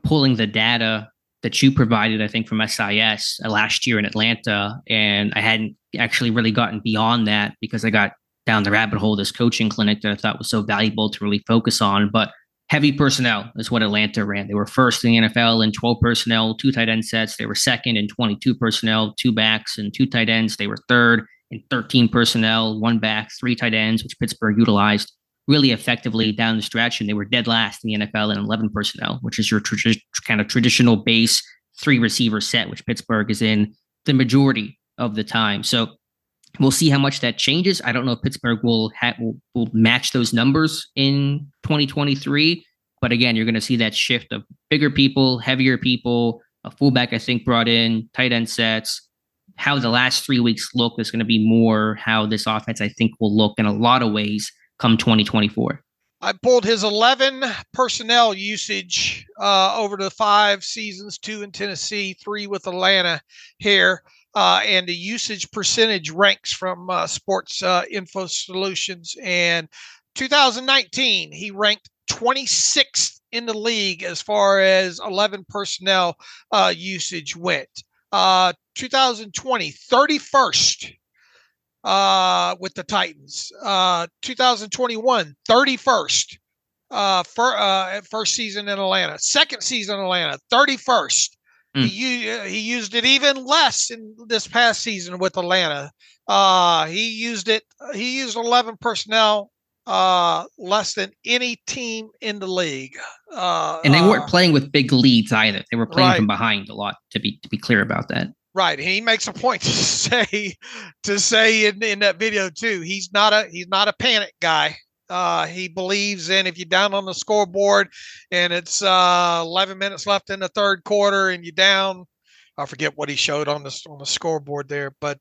pulling the data that you provided, I think, from SIS last year in Atlanta. And I hadn't actually really gotten beyond that because I got down the rabbit hole of this coaching clinic that I thought was so valuable to really focus on. But heavy personnel is what Atlanta ran. They were first in the NFL in 12 personnel, 2 tight end sets. They were second in 22 personnel, 2 backs and 2 tight ends. They were third in 13 personnel, 1 back, 3 tight ends, which Pittsburgh utilized really effectively down the stretch. And they were dead last in the NFL in 11 personnel, which is your kind of traditional base 3 receiver set, which Pittsburgh is in the majority of the time. So we'll see how much that changes. I don't know if Pittsburgh will match those numbers in 2023. But again, you're going to see that shift of bigger people, heavier people, a fullback, I think, brought in, tight end sets. How the last 3 weeks look is going to be more how this offense, I think, will look in a lot of ways come 2024. I pulled his 11 personnel usage over the 5 seasons, 2 in Tennessee, 3 with Atlanta here. And the usage percentage ranks from Sports Info Solutions. And 2019, he ranked 26th in the league as far as 11 personnel usage went. 2020, 31st. With the Titans, 2021, 31st, first season in Atlanta, second season in Atlanta, 31st, He used it even less in this past season with Atlanta. He used 11 personnel less than any team in the league. And they weren't playing with big leads either. They were playing right. from behind a lot, to be clear about that. Right. He makes a point to say in that video too. He's not a panic guy. He believes in, if you're down on the scoreboard and it's 11 minutes left in the third quarter and you're down, I forget what he showed on the scoreboard there, but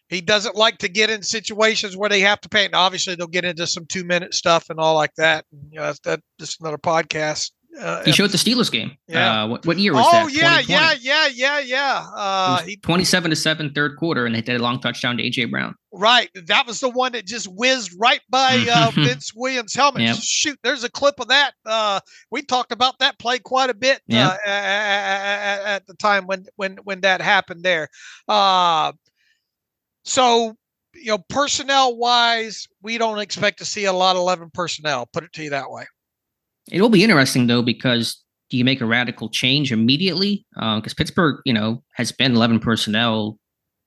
he doesn't like to get in situations where they have to panic. Now, obviously, they'll get into some 2-minute stuff and all like that. And, that's just another podcast. He showed the Steelers game. Yeah. What year was that? Oh, yeah. 27-7 third quarter, and they did a long touchdown to A.J. Brown. Right. That was the one that just whizzed right by Vince Williams' helmet. Yep. Shoot, there's a clip of that. We talked about that play quite a bit at the time when that happened there. So, personnel-wise, we don't expect to see a lot of 11 personnel, put it to you that way. It will be interesting, though, because do you make a radical change immediately? Because Pittsburgh, has been 11 personnel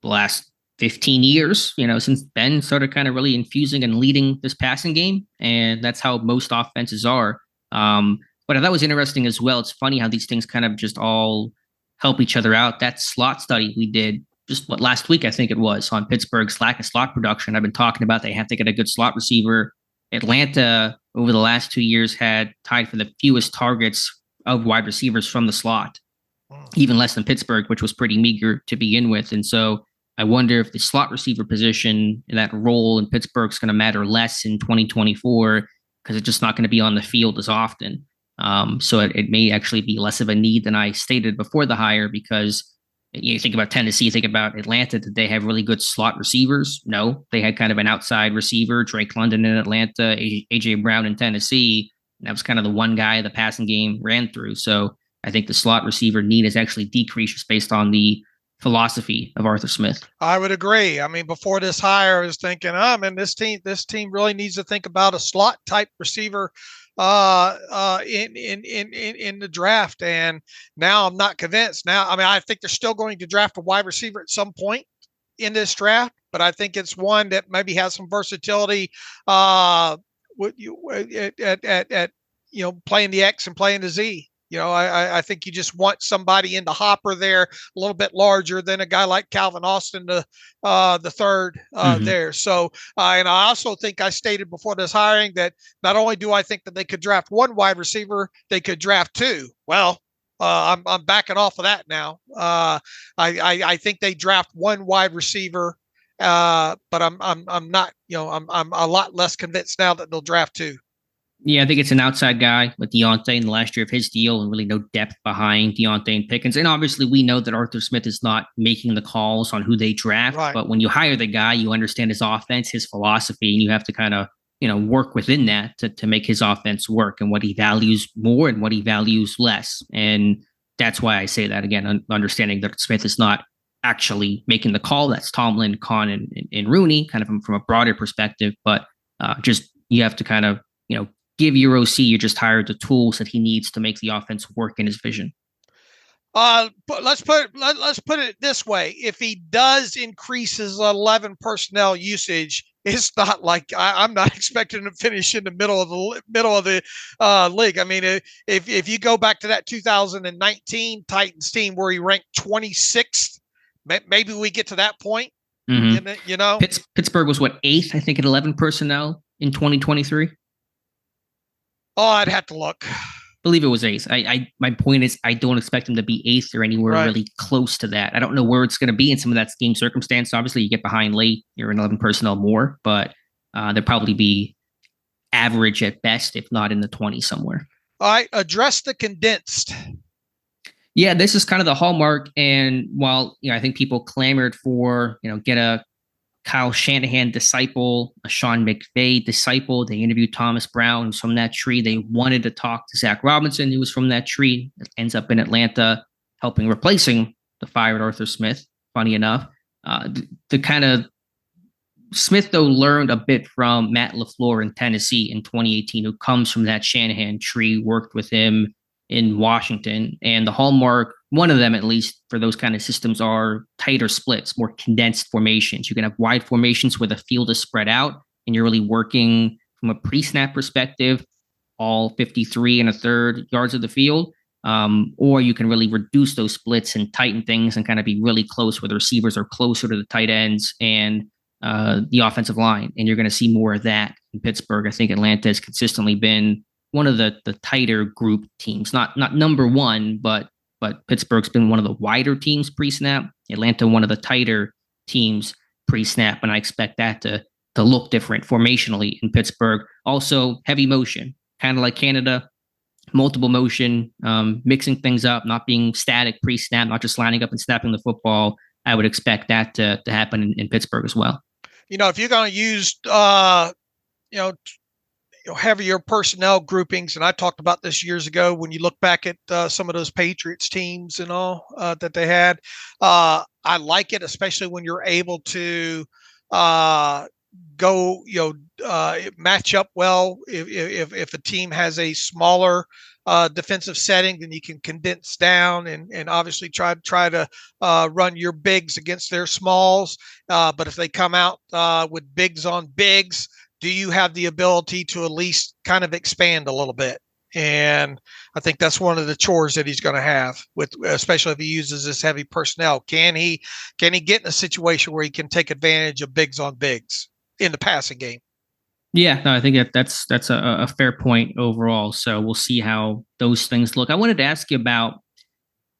the last 15 years, since Ben started kind of really infusing and leading this passing game. And that's how most offenses are. But I thought it was interesting as well. It's funny how these things kind of just all help each other out. That slot study we did just last week, I think it was, on Pittsburgh's lack of slot production. I've been talking about they have to get a good slot receiver. Atlanta, over the last 2 years, had tied for the fewest targets of wide receivers from the slot, even less than Pittsburgh, which was pretty meager to begin with. And so I wonder if the slot receiver position, that role in Pittsburgh, is going to matter less in 2024 because it's just not going to be on the field as often. So it may actually be less of a need than I stated before the hire, because you think about Tennessee, think about Atlanta. Did they have really good slot receivers? No, they had kind of an outside receiver, Drake London in Atlanta, A.J. Brown in Tennessee. And that was kind of the one guy the passing game ran through. So I think the slot receiver need has actually decreased just based on the philosophy of Arthur Smith. I would agree. I mean, before this hire, I was thinking, man, this team really needs to think about a slot type receiver in the draft. And now I'm not convinced. Now, I mean, I think they're still going to draft a wide receiver at some point in this draft, but I think it's one that maybe has some versatility at playing the X and playing the Z. I think you just want somebody in the hopper there a little bit larger than a guy like Calvin Austin, the third there. So, and I also think I stated before this hiring that not only do I think that they could draft one wide receiver, they could draft two. Well, I'm backing off of that now. I think they draft one wide receiver, but I'm not. I'm a lot less convinced now that they'll draft two. Yeah, I think it's an outside guy with Deontay in the last year of his deal, and really no depth behind Deontay and Pickens. And obviously, we know that Arthur Smith is not making the calls on who they draft. Right. But when you hire the guy, you understand his offense, his philosophy, and you have to kind of work within that to make his offense work, and what he values more and what he values less. And that's why I say that again, understanding that Smith is not actually making the call. That's Tomlin, Khan, and Rooney, kind of from a broader perspective. But just you have to kind of give your OC you just hired the tools that he needs to make the offense work in his vision. But let's put it this way: if he does increase his 11 personnel usage, it's not like I'm not expecting him to finish in the middle of the league. I mean, if you go back to that 2019 Titans team where he ranked 26th, maybe we get to that point. Mm-hmm. Pittsburgh was what, 8th, I think, at 11 personnel in 2023. Oh, I'd have to look. I believe it was 8th. My point is, I don't expect him to be 8th or anywhere really close to that. I don't know where it's going to be in some of that scheme circumstance. Obviously, you get behind late, you're in 11 personnel more, but they'll probably be average at best, if not in the 20s somewhere. All right, address the condensed. Yeah, this is kind of the hallmark. And while I think people clamored for get a Kyle Shanahan disciple, a Sean McVay disciple. They interviewed Thomas Brown, who's from that tree. They wanted to talk to Zach Robinson, who was from that tree. That ends up in Atlanta, replacing the fired Arthur Smith. Funny enough, the kind of Smith though learned a bit from Matt LaFleur in Tennessee in 2018, who comes from that Shanahan tree, worked with him in Washington. And the hallmark, one of them at least, for those kind of systems are tighter splits, more condensed formations. You can have wide formations where the field is spread out and you're really working from a pre-snap perspective, all 53 and a third yards of the field. Or you can really reduce those splits and tighten things and kind of be really close where the receivers are closer to the tight ends and the offensive line. And you're going to see more of that in Pittsburgh. I think Atlanta has consistently been one of the tighter group teams, not number one, but Pittsburgh's been one of the wider teams pre-snap. Atlanta, one of the tighter teams pre-snap, and I expect that to look different formationally in Pittsburgh. Also, heavy motion, kind of like Canada, multiple motion, mixing things up, not being static pre-snap, not just lining up and snapping the football. I would expect that to happen in Pittsburgh as well. If you're going to use, heavier personnel groupings, and I talked about this years ago when you look back at some of those Patriots teams and all that they had. I like it, especially when you're able to go, match up well. If a team has a smaller defensive setting, then you can condense down and obviously try to run your bigs against their smalls. But if they come out with bigs on bigs, do you have the ability to at least kind of expand a little bit? And I think that's one of the chores that he's going to have, with, especially if he uses this heavy personnel. Can he get in a situation where he can take advantage of bigs on bigs in the passing game? Yeah, no, I think that's a fair point overall. So we'll see how those things look. I wanted to ask you about,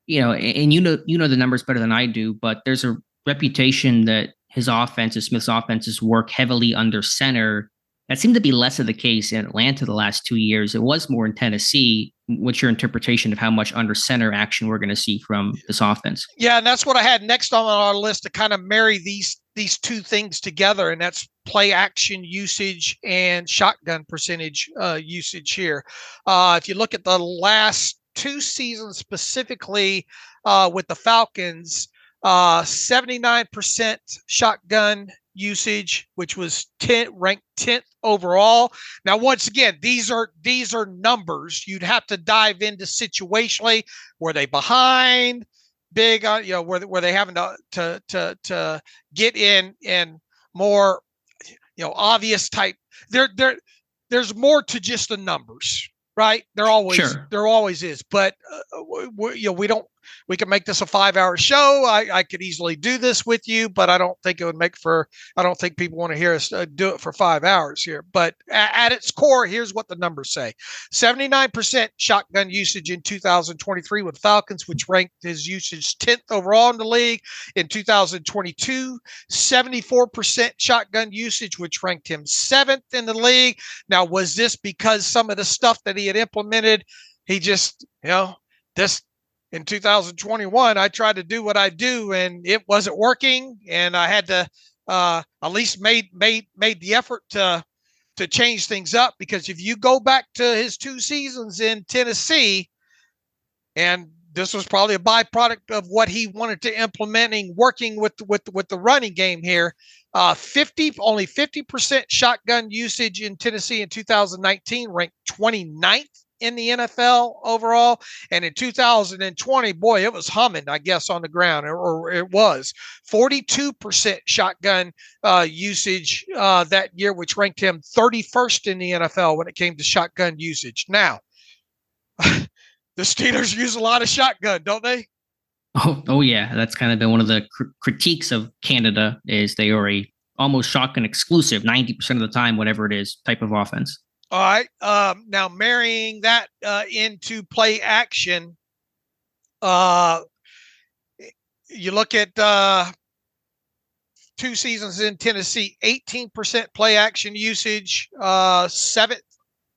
and you know the numbers better than I do, but there's a reputation that Smith's offenses work heavily under center. That seemed to be less of the case in Atlanta the last 2 years. It was more in Tennessee. What's your interpretation of how much under center action we're going to see from this offense? Yeah, and that's what I had next on our list, to kind of marry these two things together, and that's play action usage and shotgun percentage usage here. If you look at the last two seasons specifically with the Falcons, 79% shotgun usage, which was ranked 10th overall. Now, once again, these are numbers. You'd have to dive into situationally. Were they behind big on, were they having to get in more, obvious type? There's more to just the numbers, right? There always is. But we can make this a 5-hour show. I could easily do this with you, but I don't think it would I don't think people want to hear us do it for 5 hours here. But at its core, here's what the numbers say. 79% shotgun usage in 2023 with Falcons, which ranked his usage 10th overall in the league. In 2022, 74% shotgun usage, which ranked him 7th in the league. Now, was this because some of the stuff that he had implemented, he just, this, in 2021, I tried to do what I do and it wasn't working, and I had to at least made the effort to change things up, because if you go back to his 2 seasons in Tennessee, and this was probably a byproduct of what he wanted to implementing, working with the running game here, only 50% shotgun usage in Tennessee in 2019, ranked 29th in the NFL overall. And in 2020, boy, it was humming, I guess, on the ground, or it was 42% shotgun usage that year, which ranked him 31st in the NFL when it came to shotgun usage. Now, the Steelers use a lot of shotgun, don't they? Oh yeah. That's kind of been one of the critiques of Canada, is they are a almost shotgun exclusive 90% of the time, whatever it is, type of offense. All right. Now marrying that into play action, you look at 2 seasons in Tennessee, 18% play action usage, 7th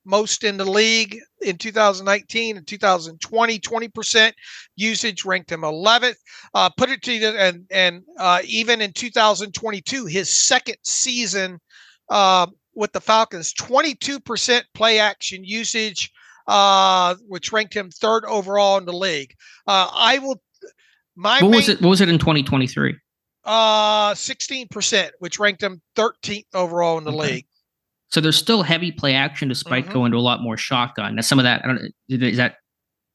most in the league in 2019 and 2020, 20% usage, ranked him 11th. Put it to you, and even in 2022, his second season with the Falcons, 22% play action usage, which ranked him 3rd overall in the league. What was it in 2023? 16%, which ranked him 13th overall in the league. So there's still heavy play action despite going to a lot more shotgun. Now, some of that, is that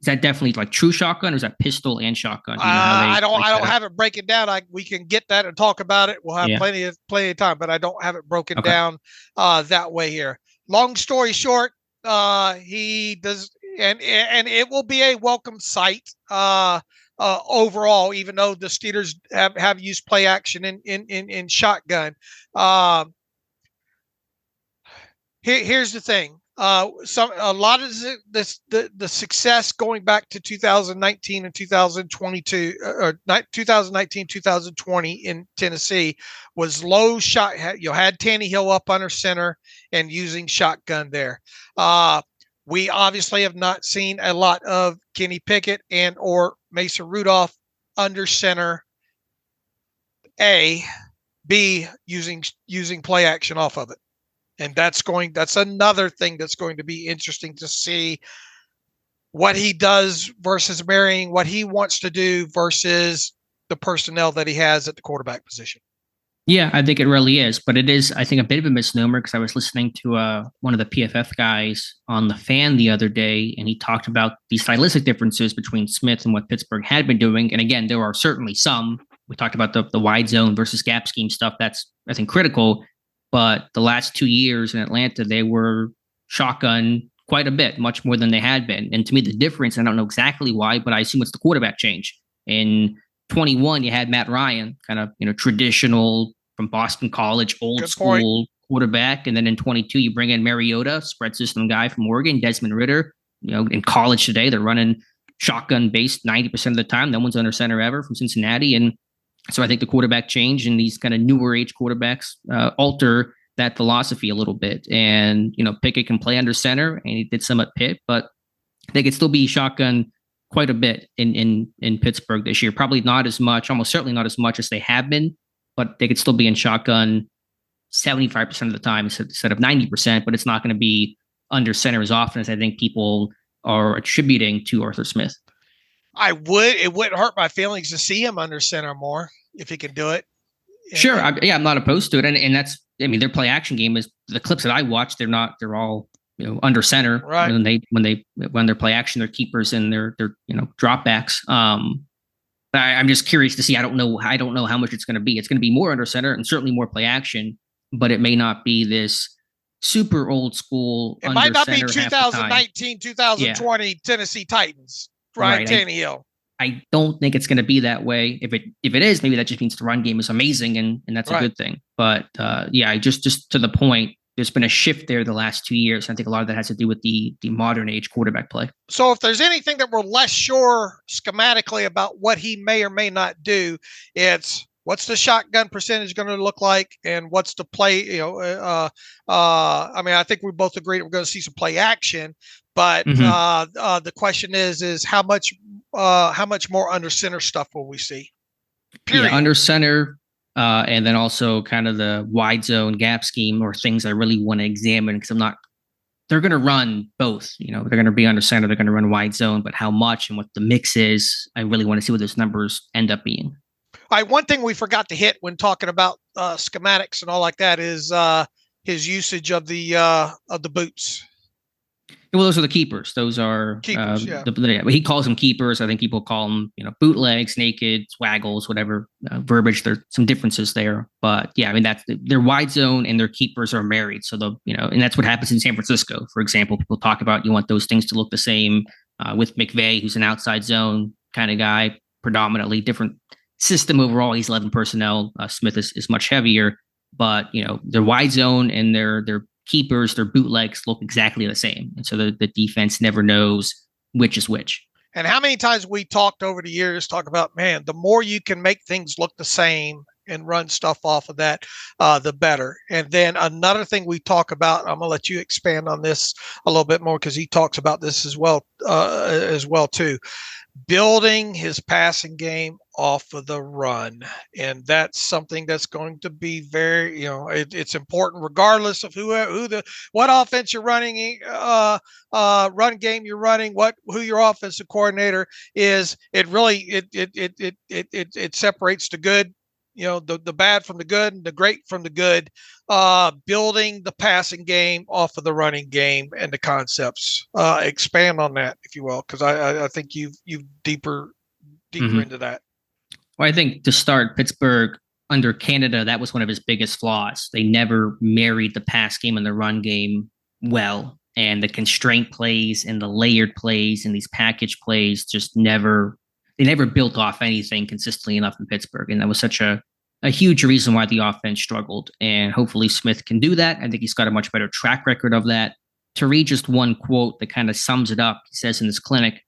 Is that definitely like true shotgun, or is that pistol and shotgun? Do you know I don't have it breaking down. We can get that and talk about it. We'll have plenty of time, but I don't have it broken down that way here. Long story short, he does, and it will be a welcome sight overall, even though the Steelers have used play action in shotgun. Here's the thing. A lot of the success going back to 2019 and 2022 or 2019 2020 in Tennessee was low shot. You had Tannehill up under center and using shotgun there. We obviously have not seen a lot of Kenny Pickett and or Mason Rudolph under center. B, using play action off of it. And that's another thing that's going to be interesting to see what he does versus marrying what he wants to do versus the personnel that he has at the quarterback position. Yeah, I think it really is. But it is, I think, a bit of a misnomer because I was listening to one of the PFF guys on The Fan the other day, and he talked about the stylistic differences between Smith and what Pittsburgh had been doing. And again, there are certainly some. We talked about the wide zone versus gap scheme stuff. That's, I think, critical. But the last 2 years in Atlanta, they were shotgun quite a bit, much more than they had been. And to me, the difference, I don't know exactly why, but I assume it's the quarterback change. In 21, you had Matt Ryan, kind of, traditional from Boston College, old school quarterback. And then in 22, you bring in Mariota, spread system guy from Oregon, Desmond Ridder. In college today, they're running shotgun based 90% of the time. No one's under center ever from Cincinnati. And so I think the quarterback change and these kind of newer age quarterbacks alter that philosophy a little bit. And, Pickett can play under center, and he did some at Pitt, but they could still be shotgun quite a bit in Pittsburgh this year. Probably not as much, almost certainly not as much as they have been, but they could still be in shotgun 75% of the time instead of 90%, but it's not going to be under center as often as I think people are attributing to Arthur Smith. It wouldn't hurt my feelings to see him under center more if he can do it. Sure. I'm not opposed to it. And that's, their play action game is the clips that I watch. They're all, under center. Right. When they're play action, they're keepers and they're dropbacks. But I'm just curious to see. I don't know how much it's going to be. It's going to be more under center and certainly more play action, but it may not be this super old school. It might not be 2019, 2020 Tennessee Titans. Right, Tannehill. I don't think it's going to be that way. If it is, maybe that just means the run game is amazing, and that's a good thing. But just to the point, there's been a shift there the last 2 years. I think a lot of that has to do with the modern age quarterback play. So if there's anything that we're less sure schematically about what he may or may not do, it's what's the shotgun percentage going to look like, and what's the play? I think we both agree that we're going to see some play action. But the question is how much more under center stuff will we see? Period. Yeah, under center, and then also kind of the wide zone gap scheme or things I really want to examine because they're going to run both. They're going to be under center, they're going to run wide zone, but how much and what the mix is, I really want to see what those numbers end up being. All right, one thing we forgot to hit when talking about schematics and all like that is his usage of the boots. Well, those are the keepers. Those are keepers. He calls them keepers. I think people call them, bootlegs, naked, swaggles, whatever verbiage. There's some differences there, but that's their wide zone and their keepers are married. So and that's what happens in San Francisco, for example. People talk about you want those things to look the same with McVay, who's an outside zone kind of guy, predominantly different system overall. He's 11 personnel. Smith is much heavier, but their wide zone and their keepers, their bootlegs look exactly the same. And so the defense never knows which is which. And how many times we talked over the years, talk about, man, the more you can make things look the same and run stuff off of that, the better. And then another thing we talk about, I'm going to let you expand on this a little bit more because he talks about this as well too. Building his passing game off of the run. And that's something that's going to be very, it's important regardless of what offense you're running, run game you're running, who your offensive coordinator is. It really, it separates the good the bad from the good and the great from the good, building the passing game off of the running game and the concepts. Expand on that, if you will, because I think you've deeper into that. Well, I think to start, Pittsburgh under Canada, that was one of his biggest flaws. They never married the pass game and the run game well. And the constraint plays and the layered plays and these package plays just never built off anything consistently enough in Pittsburgh. And that was such a huge reason why the offense struggled. And hopefully Smith can do that. I think he's got a much better track record of that. To read just one quote that kind of sums it up, he says in this clinic,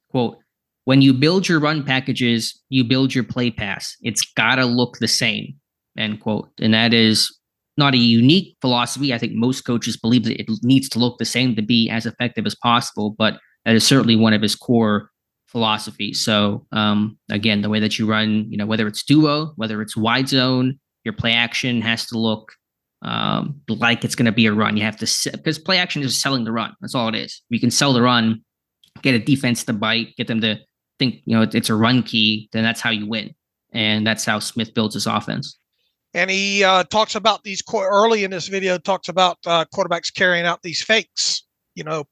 quote, "When you build your run packages, you build your play pass. It's got to look the same," end quote. And that is not a unique philosophy. I think most coaches believe that it needs to look the same to be as effective as possible, but that is certainly one of his core philosophies. So again, the way that you run, whether it's duo, whether it's wide zone, your play action has to look like it's going to be a run. You have to, because play action is selling the run. That's all it is. You can sell the run, get a defense to bite, get them to think, it's a run key, then that's how you win. And that's how Smith builds his offense. And he talks about these early in this video, talks about quarterbacks carrying out these fakes,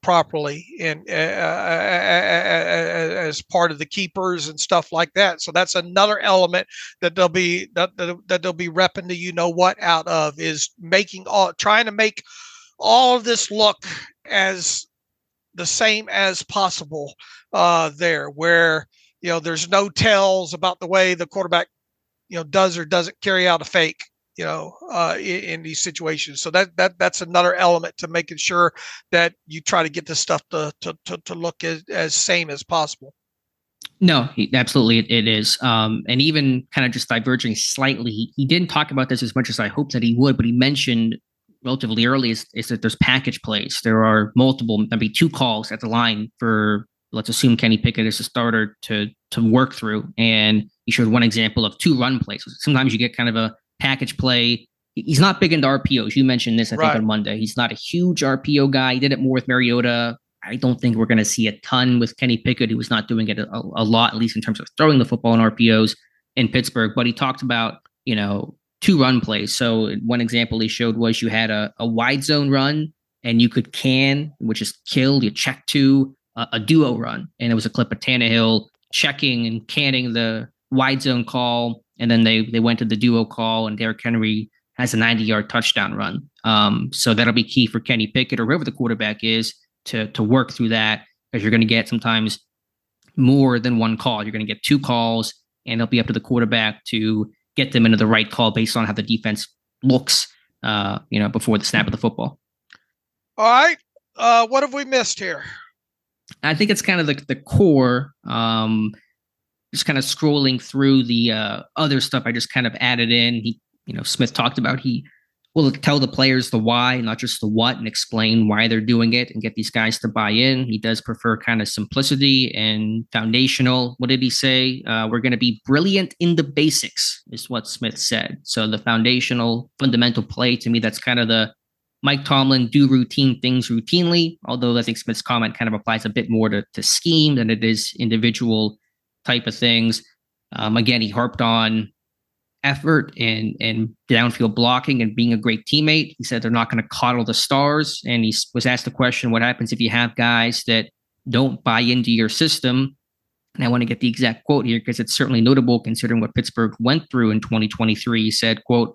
properly and as part of the keepers and stuff like that. So that's another element that they'll be that they'll be repping the what out of, is trying to make all of this look as the same as possible there, where there's no tells about the way the quarterback does or doesn't carry out a fake in these situations. So that's another element to making sure that you try to get this stuff to look as same as possible. No, absolutely it is. And even kind of just diverging slightly, he didn't talk about this as much as I hoped that he would, but he mentioned relatively early is that there's package plays. There are multiple, maybe 2 calls at the line for, let's assume Kenny Pickett is a starter to work through. And he showed one example of 2 run plays. Sometimes you get kind of a package play. He's not big into RPOs. You mentioned this, I think, on Monday. He's not a huge RPO guy. He did it more with Mariota. I don't think we're going to see a ton with Kenny Pickett, who was not doing it a lot, at least in terms of throwing the football in RPOs in Pittsburgh. But he talked about, 2 run plays. So one example he showed was you had a wide zone run and you could can, which is kill, you check to a duo run. And it was a clip of Tannehill checking and canning the wide zone call. And then they went to the duo call, and Derrick Henry has a 90-yard touchdown run. So that'll be key for Kenny Pickett or whoever the quarterback is to work through that, because you're going to get sometimes more than 1 call. You're going to get 2 calls, and it'll be up to the quarterback to get them into the right call based on how the defense looks, before the snap of the football. All right. What have we missed here? I think it's kind of the core. Just kind of scrolling through the other stuff I just kind of added in. Smith talked about he will tell the players the why, not just the what, and explain why they're doing it and get these guys to buy in. He does prefer kind of simplicity and foundational. What did he say? We're going to be brilliant in the basics, is what Smith said. So the fundamental play, to me, that's kind of the Mike Tomlin, do routine things routinely, although I think Smith's comment kind of applies a bit more to scheme than it is individual type of things. Again, he harped on effort and downfield blocking and being a great teammate. He said they're not going to coddle the stars. And he was asked the question, what happens if you have guys that don't buy into your system? And I want to get the exact quote here, because it's certainly notable considering what Pittsburgh went through in 2023. He said, quote,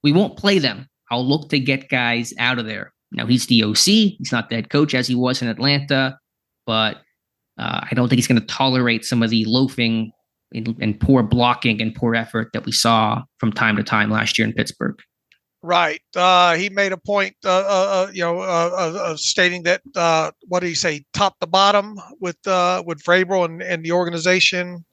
"We won't play them. I'll look to get guys out of there." Now, he's the OC. He's not the head coach as he was in Atlanta, but I don't think he's going to tolerate some of the loafing and poor blocking and poor effort that we saw from time to time last year in Pittsburgh. Right. He made a point, of stating that, what did he say? Top to bottom with Vrabel and the organization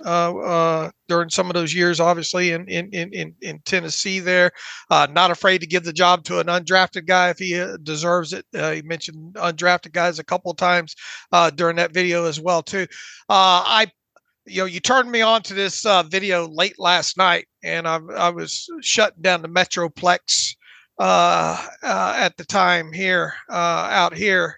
during some of those years, obviously in Tennessee. There, not afraid to give the job to an undrafted guy if he deserves it. He mentioned undrafted guys a couple of times during that video as well too. You turned me on to this video late last night, and I was shutting down the Metroplex at the time here out here.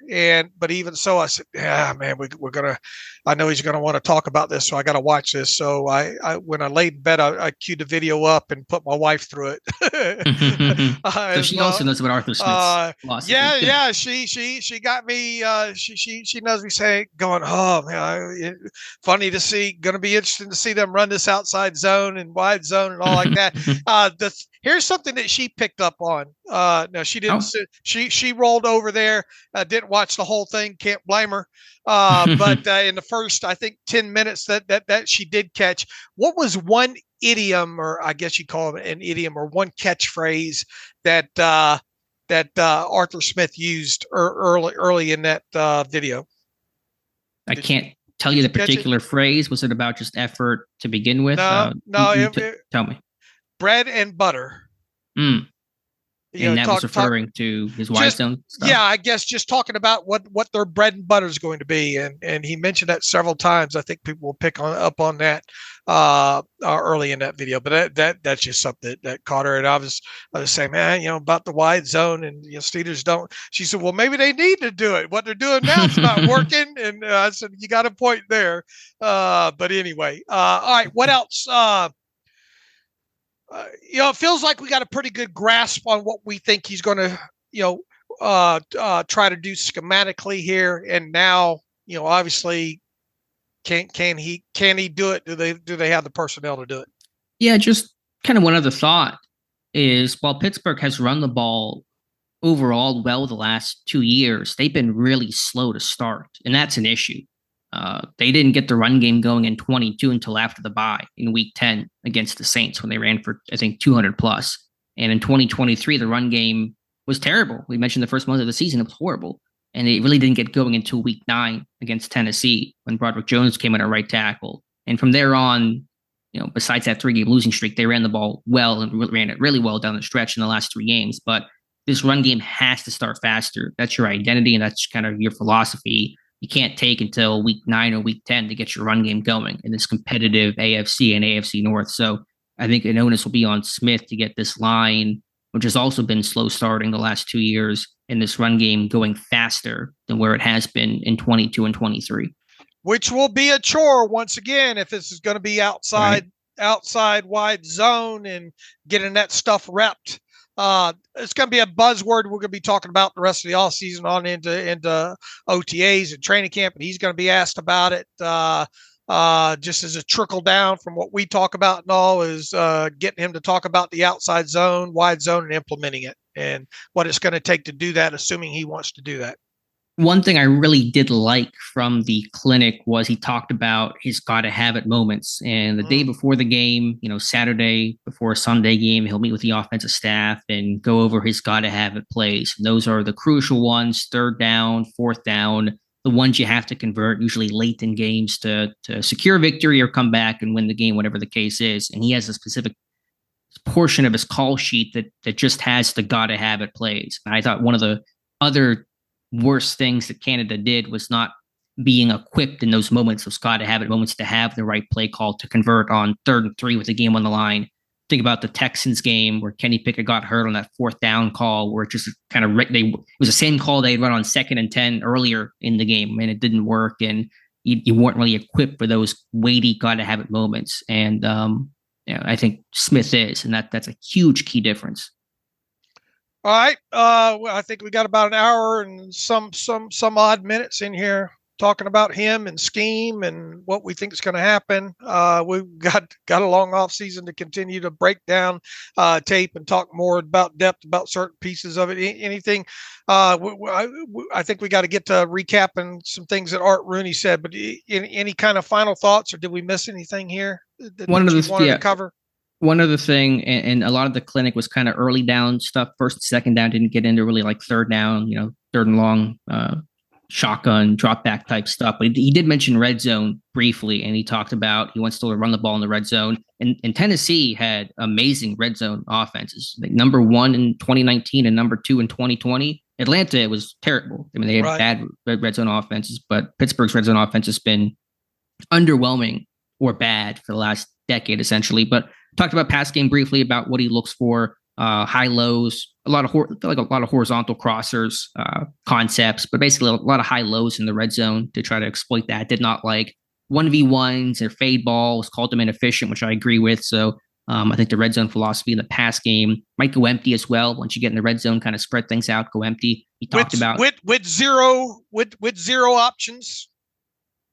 But even so, I said, yeah, man, we're gonna. I know he's gonna want to talk about this, so I got to watch this. So I when I laid in bed, I queued the video up and put my wife through it. So she also knows about Arthur Smith's philosophy. Yeah. She got me. She knows me saying, going, oh man, funny to see. Going to be interesting to see them run this outside zone and wide zone and all like that. Here's something that she picked up on. No, she didn't. Oh. She rolled over there. Didn't watch the whole thing. Can't blame her. But in the first, I think 10 minutes that she did catch. What was one idiom, or I guess you call it an idiom, or one catchphrase that Arthur Smith used early in that video? I can't tell you the particular phrase. Was it about just effort to begin with? No. Tell me. Bread and butter. And that was referring to his wide zone stuff? Yeah, I guess just talking about what their bread and butter is going to be. And he mentioned that several times. I think people will pick up on that early in that video. But that's just something that caught her. And I was saying, man, about the wide zone, and Steelers don't. She said, well, maybe they need to do it. What they're doing now is not working. And I said, you got a point there. But anyway, all right, what else? It feels like we got a pretty good grasp on what we think he's going to, try to do schematically here. And now, obviously, can he do it? Do they have the personnel to do it? Yeah, just kind of one other thought is, while Pittsburgh has run the ball overall well the last 2 years, they've been really slow to start, and that's an issue. They didn't get the run game going in 22 until after the bye in week 10 against the Saints, when they ran for, I think, 200 plus. And in 2023, the run game was terrible. We mentioned the first month of the season, it was horrible. And it really didn't get going until week 9 against Tennessee, when Broderick Jones came in at right tackle. And from there on, besides that 3-game losing streak, they ran the ball well and ran it really well down the stretch in the last 3 games. But this run game has to start faster. That's your identity, and that's kind of your philosophy. You can't take until week 9 or week 10 to get your run game going in this competitive AFC and AFC North. So I think an onus will be on Smith to get this line, which has also been slow starting the last 2 years, in this run game going faster than where it has been in 22 and 23. Which will be a chore once again if this is going to be outside wide zone and getting that stuff repped. It's going to be a buzzword we're going to be talking about the rest of the offseason on into OTAs and training camp, and he's going to be asked about it. Just as a trickle down from what we talk about and all is getting him to talk about the outside zone, wide zone, and implementing it, and what it's going to take to do that, assuming he wants to do that. One thing I really did like from the clinic was he talked about his gotta have it moments. And the day before the game, Saturday before a Sunday game, he'll meet with the offensive staff and go over his gotta have it plays. And those are the crucial ones: 3rd down, 4th down, the ones you have to convert, usually late in games, to secure victory or come back and win the game, whatever the case is. And he has a specific portion of his call sheet that just has the gotta have it plays. And I thought one of the other worst things that Canada did was not being equipped in those moments, those gotta have it moments, to have the right play call to convert on 3rd and 3 with the game on the line. Think about the Texans game where Kenny Pickett got hurt on that 4th down call, where it just kind of it was the same call they had run on 2nd and 10 earlier in the game, and it didn't work, and you weren't really equipped for those weighty gotta have it moments. And I think Smith is, and that's a huge key difference. All right. I think we got about an hour and some odd minutes in here talking about him and scheme and what we think is going to happen. We've got a long off season to continue to break down tape and talk more about depth about certain pieces of it. Anything. I think we got to get to recapping some things that Art Rooney said. But any kind of final thoughts, or did we miss anything here that you wanted to cover? One other thing, and a lot of the clinic was kind of early down stuff. 1st and 2nd down, didn't get into really like 3rd down, 3rd and long, shotgun, drop back type stuff. But he did mention red zone briefly, and he talked about he wants to run the ball in the red zone. And Tennessee had amazing red zone offenses. Like number 1 in 2019 and number 2 in 2020. Atlanta was terrible. I mean, they had bad red zone offenses, but Pittsburgh's red zone offense has been underwhelming or bad for the last decade, essentially. But talked about pass game briefly, about what he looks for high lows, a lot of horizontal crossers, concepts, but basically a lot of high lows in the red zone to try to exploit that. Did not like 1v1s or fade balls, called them inefficient, which I agree with. So I think the red zone philosophy in the pass game might go empty as well. Once you get in the red zone, kind of spread things out, go empty. He talked about with zero options.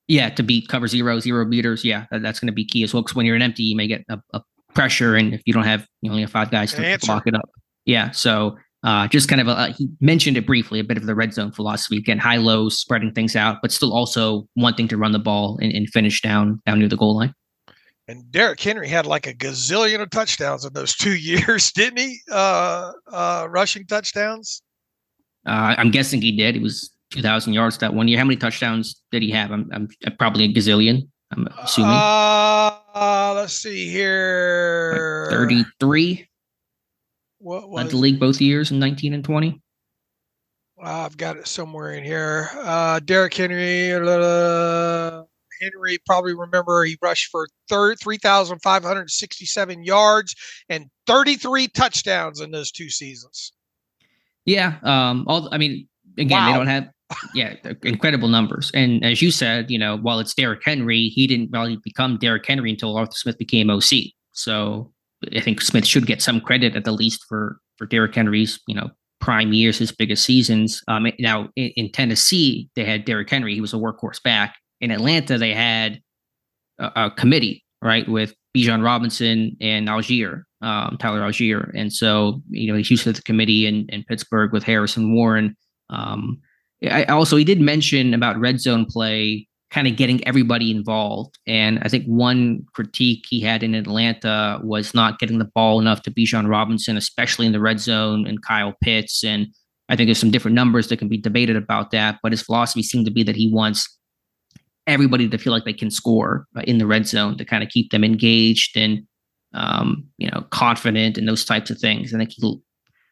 Yeah, to beat cover zero beaters. Yeah, that's going to be key as well. Because when you're an empty, you may get a pressure, and if you don't have, you only have 5 guys to block it up. Yeah, so just kind of he mentioned it briefly, a bit of the red zone philosophy. Again, high lows, spreading things out, but still also wanting to run the ball and finish down near the goal line. And Derrick Henry had like a gazillion of touchdowns in those 2 years, didn't he? Rushing touchdowns. I'm guessing he did. It was 2,000 yards that 1 year. How many touchdowns did he have? I'm probably a gazillion. I'm assuming. Let's see here. 33. What led the league both years in 19 and 20. I've got it somewhere in here. Derrick Henry. Henry, probably remember he rushed for 3,567 yards and 33 touchdowns in those 2 seasons. Yeah. Again, they don't have incredible numbers. And as you said, while it's Derrick Henry, he didn't really become Derrick Henry until Arthur Smith became OC. So I think Smith should get some credit at the least for Derrick Henry's, prime years, his biggest seasons. Now in Tennessee, they had Derrick Henry. He was a workhorse back. In Atlanta, they had a committee, right, with Bijan Robinson and Tyler Algier. And so, he used to the committee in Pittsburgh with Harrison Warren. He did mention about red zone play, kind of getting everybody involved. And I think one critique he had in Atlanta was not getting the ball enough to Bijan Robinson, especially in the red zone, and Kyle Pitts. And I think there's some different numbers that can be debated about that. But his philosophy seemed to be that he wants everybody to feel like they can score in the red zone to kind of keep them engaged and, confident and those types of things. And I think he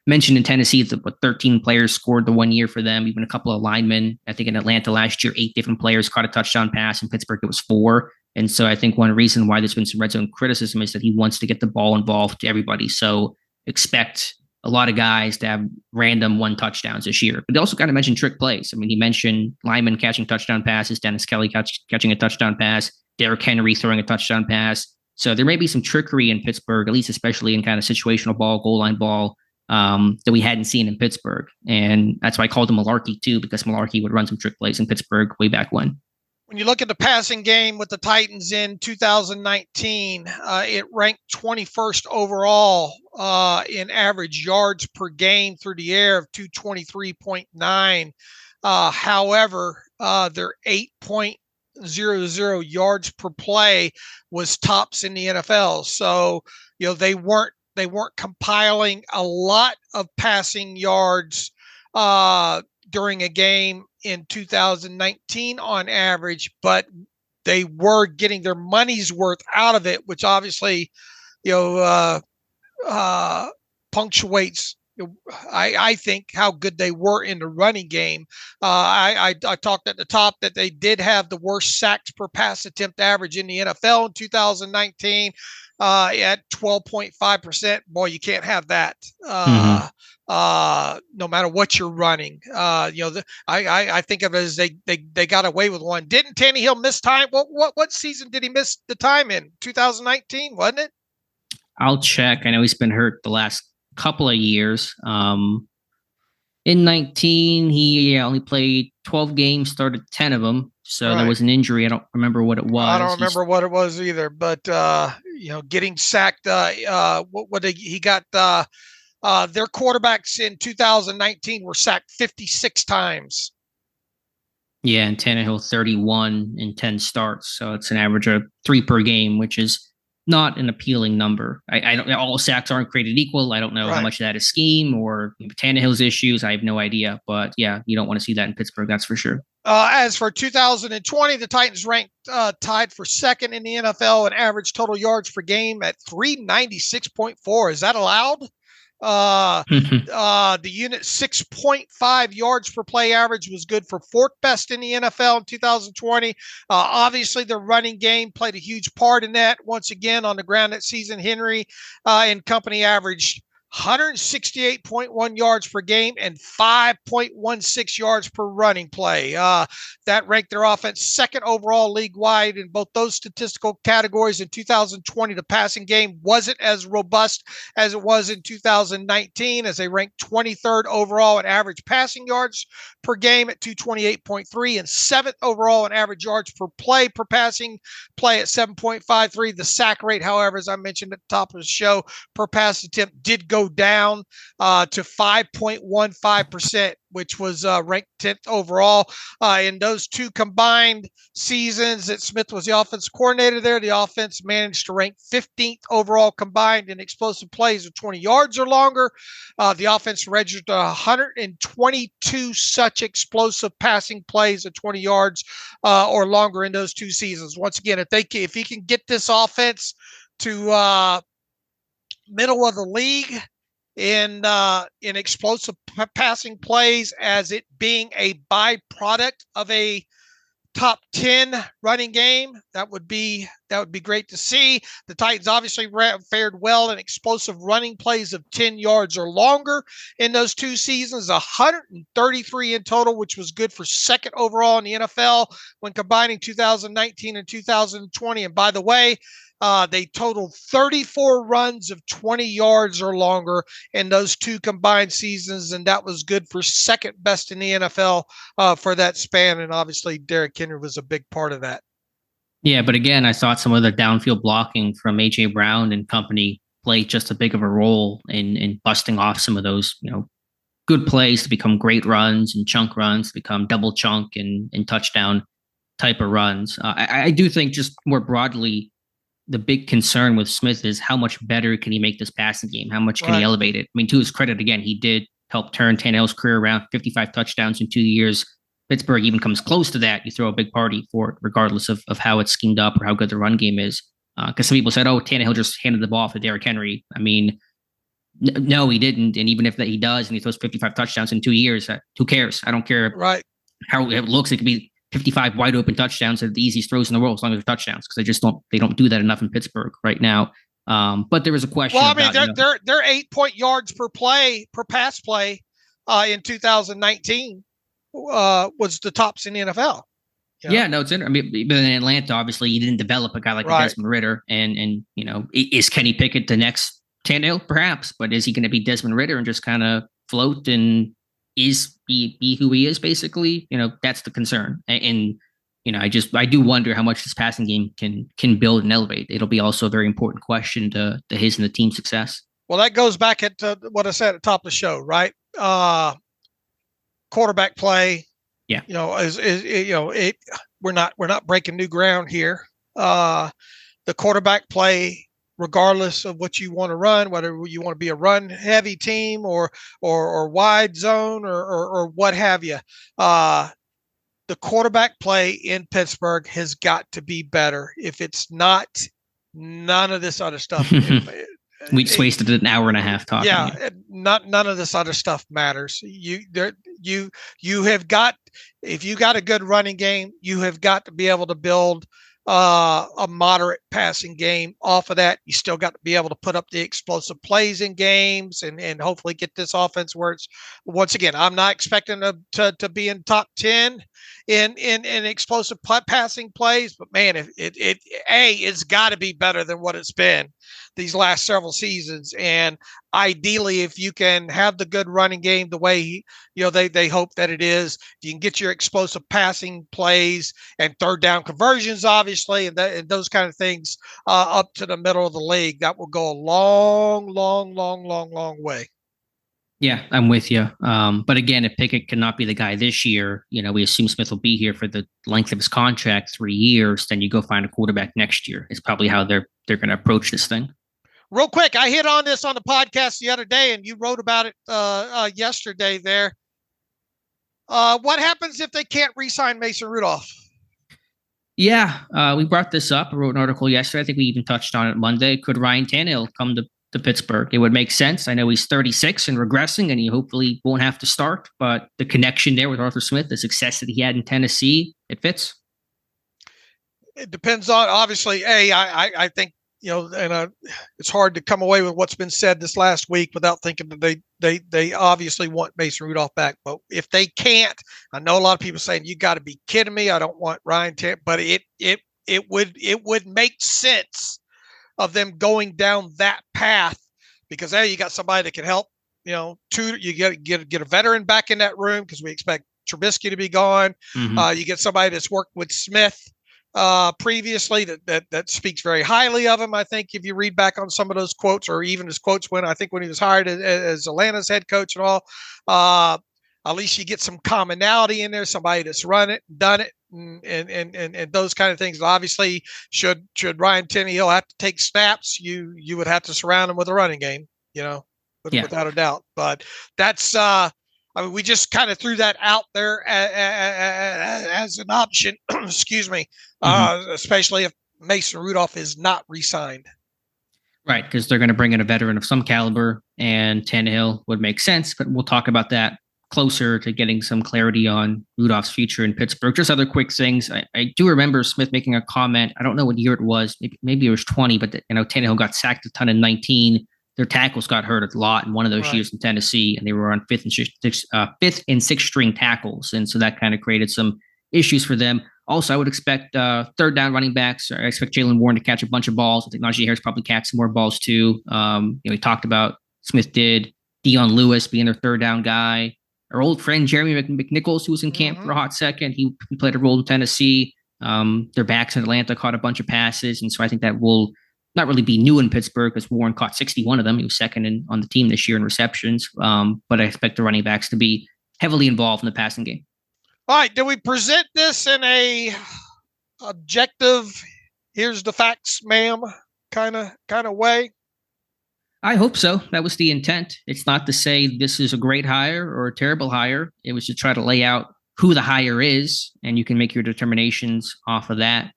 mentioned in Tennessee that 13 players scored the 1 year for them, even a couple of linemen. I think in Atlanta last year, 8 different players caught a touchdown pass. In Pittsburgh, it was 4. And so I think one reason why there's been some red zone criticism is that he wants to get the ball involved to everybody. So expect a lot of guys to have random 1 touchdowns this year. But he also kind of mentioned trick plays. I mean, he mentioned linemen catching touchdown passes, Dennis Kelly catching a touchdown pass, Derrick Henry throwing a touchdown pass. So there may be some trickery in Pittsburgh, at least especially in kind of situational ball, goal line ball, that we hadn't seen in Pittsburgh. And that's why I called him Malarkey too, because Malarkey would run some trick plays in Pittsburgh way back when. When you look at the passing game with the Titans in 2019, it ranked 21st overall in average yards per game through the air of 223.9. However, their 8.00 yards per play was tops in the NFL. So, they weren't compiling a lot of passing yards during a game in 2019 on average, but they were getting their money's worth out of it, which obviously, punctuates, I think, how good they were in the running game. I talked at the top that they did have the worst sacks per pass attempt average in the NFL in 2019 at 12.5%. Boy, you can't have that. No matter what you're running. I think of it as they got away with one. Didn't Tannehill miss time? What season did he miss the time in? 2019, wasn't it? I'll check. I know he's been hurt the last couple of years. In 19, he only played 12 games, started 10 of them. So There was an injury. I don't remember what it was. I don't remember what it was either. But getting sacked. He got. Their quarterbacks in 2019 were sacked 56 times. Yeah, and Tannehill 31 in 10 starts. So it's an average of 3 per game, which is not an appealing number. I don't. All sacks aren't created equal. I don't know how much of that is scheme or Tannehill's issues. I have no idea. But yeah, you don't want to see that in Pittsburgh. That's for sure. As for 2020, the Titans ranked tied for second in the NFL in average total yards per game at 396.4. Is that allowed? The unit 6.5 yards per play average was good for 4th best in the NFL in 2020. Obviously, the running game played a huge part in that. Once again, on the ground that season, Henry and company averaged 168.1 yards per game and 5.16 yards per running play. That ranked their offense second overall league-wide in both those statistical categories. In 2020, the passing game wasn't as robust as it was in 2019, as they ranked 23rd overall in average passing yards per game at 228.3 and 7th overall in average yards per play per passing play at 7.53. The sack rate, however, as I mentioned at the top of the show, per pass attempt did go down to 5.15%, which was ranked 10th overall. In those two combined seasons that Smith was the offensive coordinator there, the offense managed to rank 15th overall combined in explosive plays of 20 yards or longer. The offense registered 122 such explosive passing plays of 20 yards or longer in those two seasons. Once again, if he can get this offense to middle of the league in explosive passing plays, as it being a byproduct of a top 10 running game, that would be great to see. The Titans obviously fared well in explosive running plays of 10 yards or longer in those two seasons, 133 in total, which was good for second overall in the NFL when combining 2019 and 2020. And by the way, they totaled 34 runs of 20 yards or longer in those two combined seasons, and that was good for second best in the NFL for that span. And obviously, Derrick Henry was a big part of that. Yeah, but again, I thought some of the downfield blocking from A.J. Brown and company played just a big of a role in busting off some of those, good plays to become great runs and chunk runs, to become double chunk and touchdown type of runs. I do think just more broadly, the big concern with Smith is how much better can he make this passing game? How much can he elevate it? I mean, to his credit, again, he did help turn Tannehill's career around, 55 touchdowns in 2 years. Pittsburgh even comes close to that. You throw a big party for it, regardless of how it's schemed up or how good the run game is. Because some people said, oh, Tannehill just handed the ball off to Derrick Henry. I mean, no, he didn't. And even if he does and he throws 55 touchdowns in 2 years, who cares? I don't care how it looks. It could be 55 wide open touchdowns are the easiest throws in the world as long as they're touchdowns, because they don't do that enough in Pittsburgh right now. But there was a question. Well, I mean, they're 8 yards per pass play in 2019 was the tops in the NFL. Yeah, no, it's interesting. I mean, but in Atlanta, obviously, you didn't develop a guy like Desmond Ridder, and is Kenny Pickett the next Tannehill? Perhaps, but is he going to be Desmond Ridder and just kind of float and be who he is, basically? That's the concern. And I do wonder how much this passing game can build and elevate. It'll be also a very important question to his and the team's success. Well, that goes back at what I said at the top of the show, right? Quarterback play. Yeah. We're not breaking new ground here. The quarterback play, regardless of what you want to run, whether you want to be a run heavy team or wide zone or what have you. The quarterback play in Pittsburgh has got to be better. If it's not, none of this other stuff. We just wasted an hour and a half talking. Yeah, none of this other stuff matters. You have got, if you got a good running game, you have got to be able to build a moderate passing game off of that. You still got to be able to put up the explosive plays in games and hopefully get this offense where it's, once again, I'm not expecting them to be in top 10 in explosive passing plays, but man, it's got to be better than what it's been these last several seasons. And ideally, if you can have the good running game the way they hope that it is, you can get your explosive passing plays and third down conversions, obviously, and those kind of things up to the middle of the league. That will go a long, long, long, long, long way. Yeah, I'm with you. But again, if Pickett cannot be the guy this year, we assume Smith will be here for the length of his contract, 3 years. Then you go find a quarterback next year. It's probably how they're going to approach this thing. Real quick, I hit on this on the podcast the other day, and you wrote about it yesterday there. What happens if they can't re-sign Mason Rudolph? Yeah, we brought this up. I wrote an article yesterday. I think we even touched on it Monday. Could Ryan Tannehill come to Pittsburgh? It would make sense. I know he's 36 and regressing, and he hopefully won't have to start, but the connection there with Arthur Smith, the success that he had in Tennessee, it fits. It depends on, obviously, I think, it's hard to come away with what's been said this last week without thinking that they obviously want Mason Rudolph back. But if they can't, I know a lot of people saying, you got to be kidding me. I don't want Ryan Tannehill, but it would make sense of them going down that path, because there you got somebody that can help, tutor. You get a veteran back in that room, because we expect Trubisky to be gone. You get somebody that's worked with Smith previously that speaks very highly of him. I think if you read back on some of those quotes, or even his quotes when he was hired as Atlanta's head coach and all, at least you get some commonality in there, somebody that's run it, done it, and those kind of things. Obviously, should Ryan Tannehill have to take snaps, you would have to surround him with a running game, without a doubt. But that's we just kind of threw that out there as an option. Excuse me, especially if Mason Rudolph is not re-signed. Right, because they're going to bring in a veteran of some caliber, and Tannehill would make sense. But we'll talk about that closer to getting some clarity on Rudolph's future in Pittsburgh. Just other quick things. I do remember Smith making a comment. I don't know what year it was. Maybe it was 20, but Tannehill got sacked a ton in 19. Their tackles got hurt a lot in one of those years in Tennessee, and they were on fifth and sixth string tackles. And so that kind of created some issues for them. Also, I would expect third down running backs. I expect Jaylen Warren to catch a bunch of balls. I think Najee Harris probably catch some more balls too. We talked about Smith did Dion Lewis being their third down guy. Our old friend Jeremy McNichols, who was in camp for a hot second, he played a role in Tennessee. Their backs in Atlanta caught a bunch of passes, and so I think that will not really be new in Pittsburgh, because Warren caught 61 of them. He was second on the team this year in receptions. But I expect the running backs to be heavily involved in the passing game. All right. Did we present this in a objective, here's the facts, ma'am, kind of way? I hope so. That was the intent. It's not to say this is a great hire or a terrible hire. It was to try to lay out who the hire is, and you can make your determinations off of that.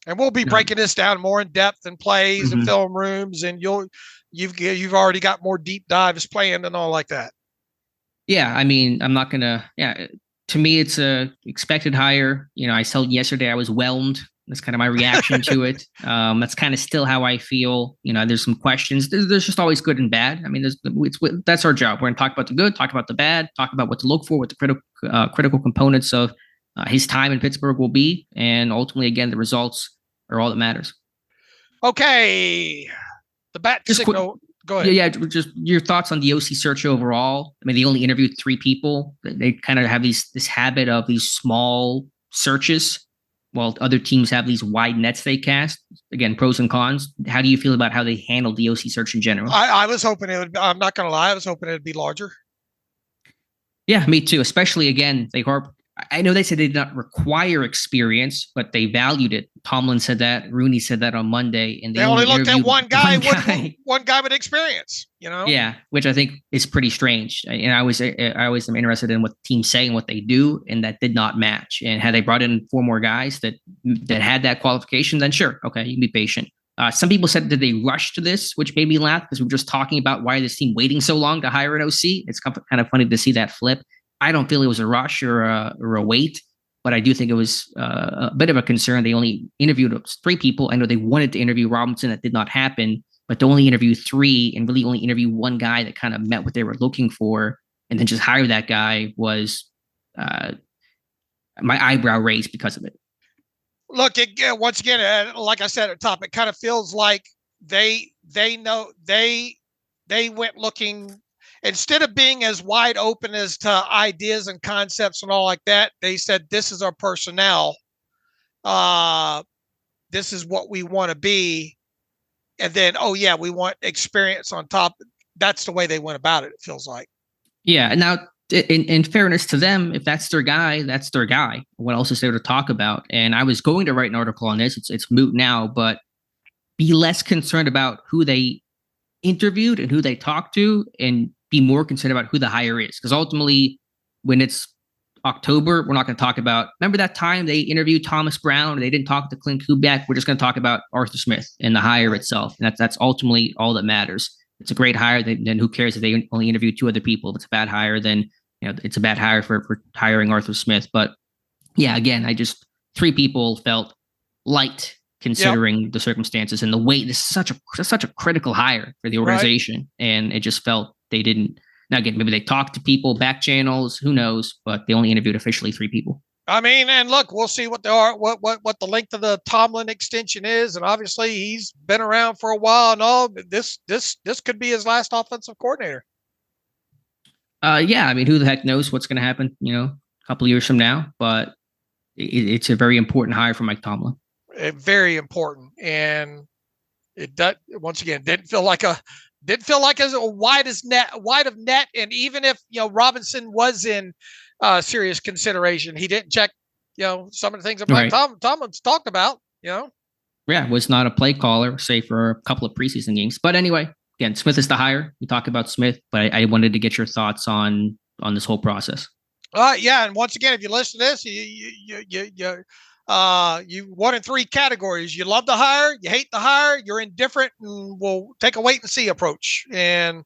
And we'll be breaking this down more in depth and plays and film rooms, and you've already got more deep dives planned and all like that. Yeah, I mean, I'm not gonna. Yeah, to me, it's a expected hire. I said yesterday I was whelmed. That's kind of my reaction to it. That's kind of still how I feel. There's some questions. There's just always good and bad. I mean, that's our job. We're going to talk about the good, talk about the bad, talk about what to look for, what the critical components of his time in Pittsburgh will be. And ultimately, again, the results are all that matters. Okay. The bat signal. Go ahead. Yeah, just your thoughts on the OC search overall. I mean, they only interviewed 3 people. They kind of have this habit of these small searches, while other teams have these wide nets they cast. Again, pros and cons. How do you feel about how they handled the OC search in general? I was hoping it would. I'm not going to lie. I was hoping it would be larger. Yeah, me too. Especially, again, I know they said they did not require experience, but they valued it. Tomlin said that. Rooney said that on Monday. And they only looked at one guy with experience, Yeah, which I think is pretty strange. And I always am interested in what teams say and what they do, and that did not match. And had they brought in 4 more guys that had that qualification, then sure, okay, you can be patient. Some people said, did they rush to this, which made me laugh, because we were just talking about why this team waiting so long to hire an OC. It's kind of funny to see that flip. I don't feel it was a rush or a wait, but I do think it was a bit of a concern. They only interviewed 3 people. I know they wanted to interview Robinson. That did not happen, but to only interview 3 and really only interview one guy that kind of met what they were looking for, and then just hire that guy was my eyebrow raised because of it. Look, once again, like I said at the top, it kind of feels like they went looking. Instead of being as wide open as to ideas and concepts and all like that, they said, this is our personnel. This is what we want to be. And then, we want experience on top. That's the way they went about it, it feels like. Yeah. And now, in fairness to them, if that's their guy, that's their guy. What else is there to talk about? And I was going to write an article on this. It's moot now, but be less concerned about who they interviewed and who they talked to, and be more concerned about who the hire is. Because ultimately, when it's October, we're not going to talk about, remember that time they interviewed Thomas Brown, they didn't talk to Clint Kubiak. We're just going to talk about Arthur Smith and the hire itself. And that's ultimately all that matters. It's a great hire. Then who cares if they only interviewed 2 other people? If it's a bad hire, then it's a bad hire for hiring Arthur Smith. But yeah, again, 3 people felt light considering the circumstances and the weight. This is such a critical hire for the organization, and it just felt they didn't. Now again, maybe they talked to people, back channels, who knows? But they only interviewed officially 3 people. I mean, and look, we'll see what they are, what the length of the Tomlin extension is, and obviously he's been around for a while and all. This could be his last offensive coordinator. Yeah, I mean, who the heck knows what's going to happen? A couple of years from now, but it's a very important hire for Mike Tomlin. Very important, and it does, once again didn't feel like as wide of net, and even if Robinson was in serious consideration, he didn't check some of the things that Mike Tomlin's talked about. Yeah, was not a play caller, say for a couple of preseason games. But anyway, again, Smith is the hire. We talk about Smith, but I wanted to get your thoughts on this whole process. Yeah, and once again, if you listen to this, you 1 in 3 categories. You love the hire, you hate the hire, you're indifferent, and we'll take a wait and see approach. And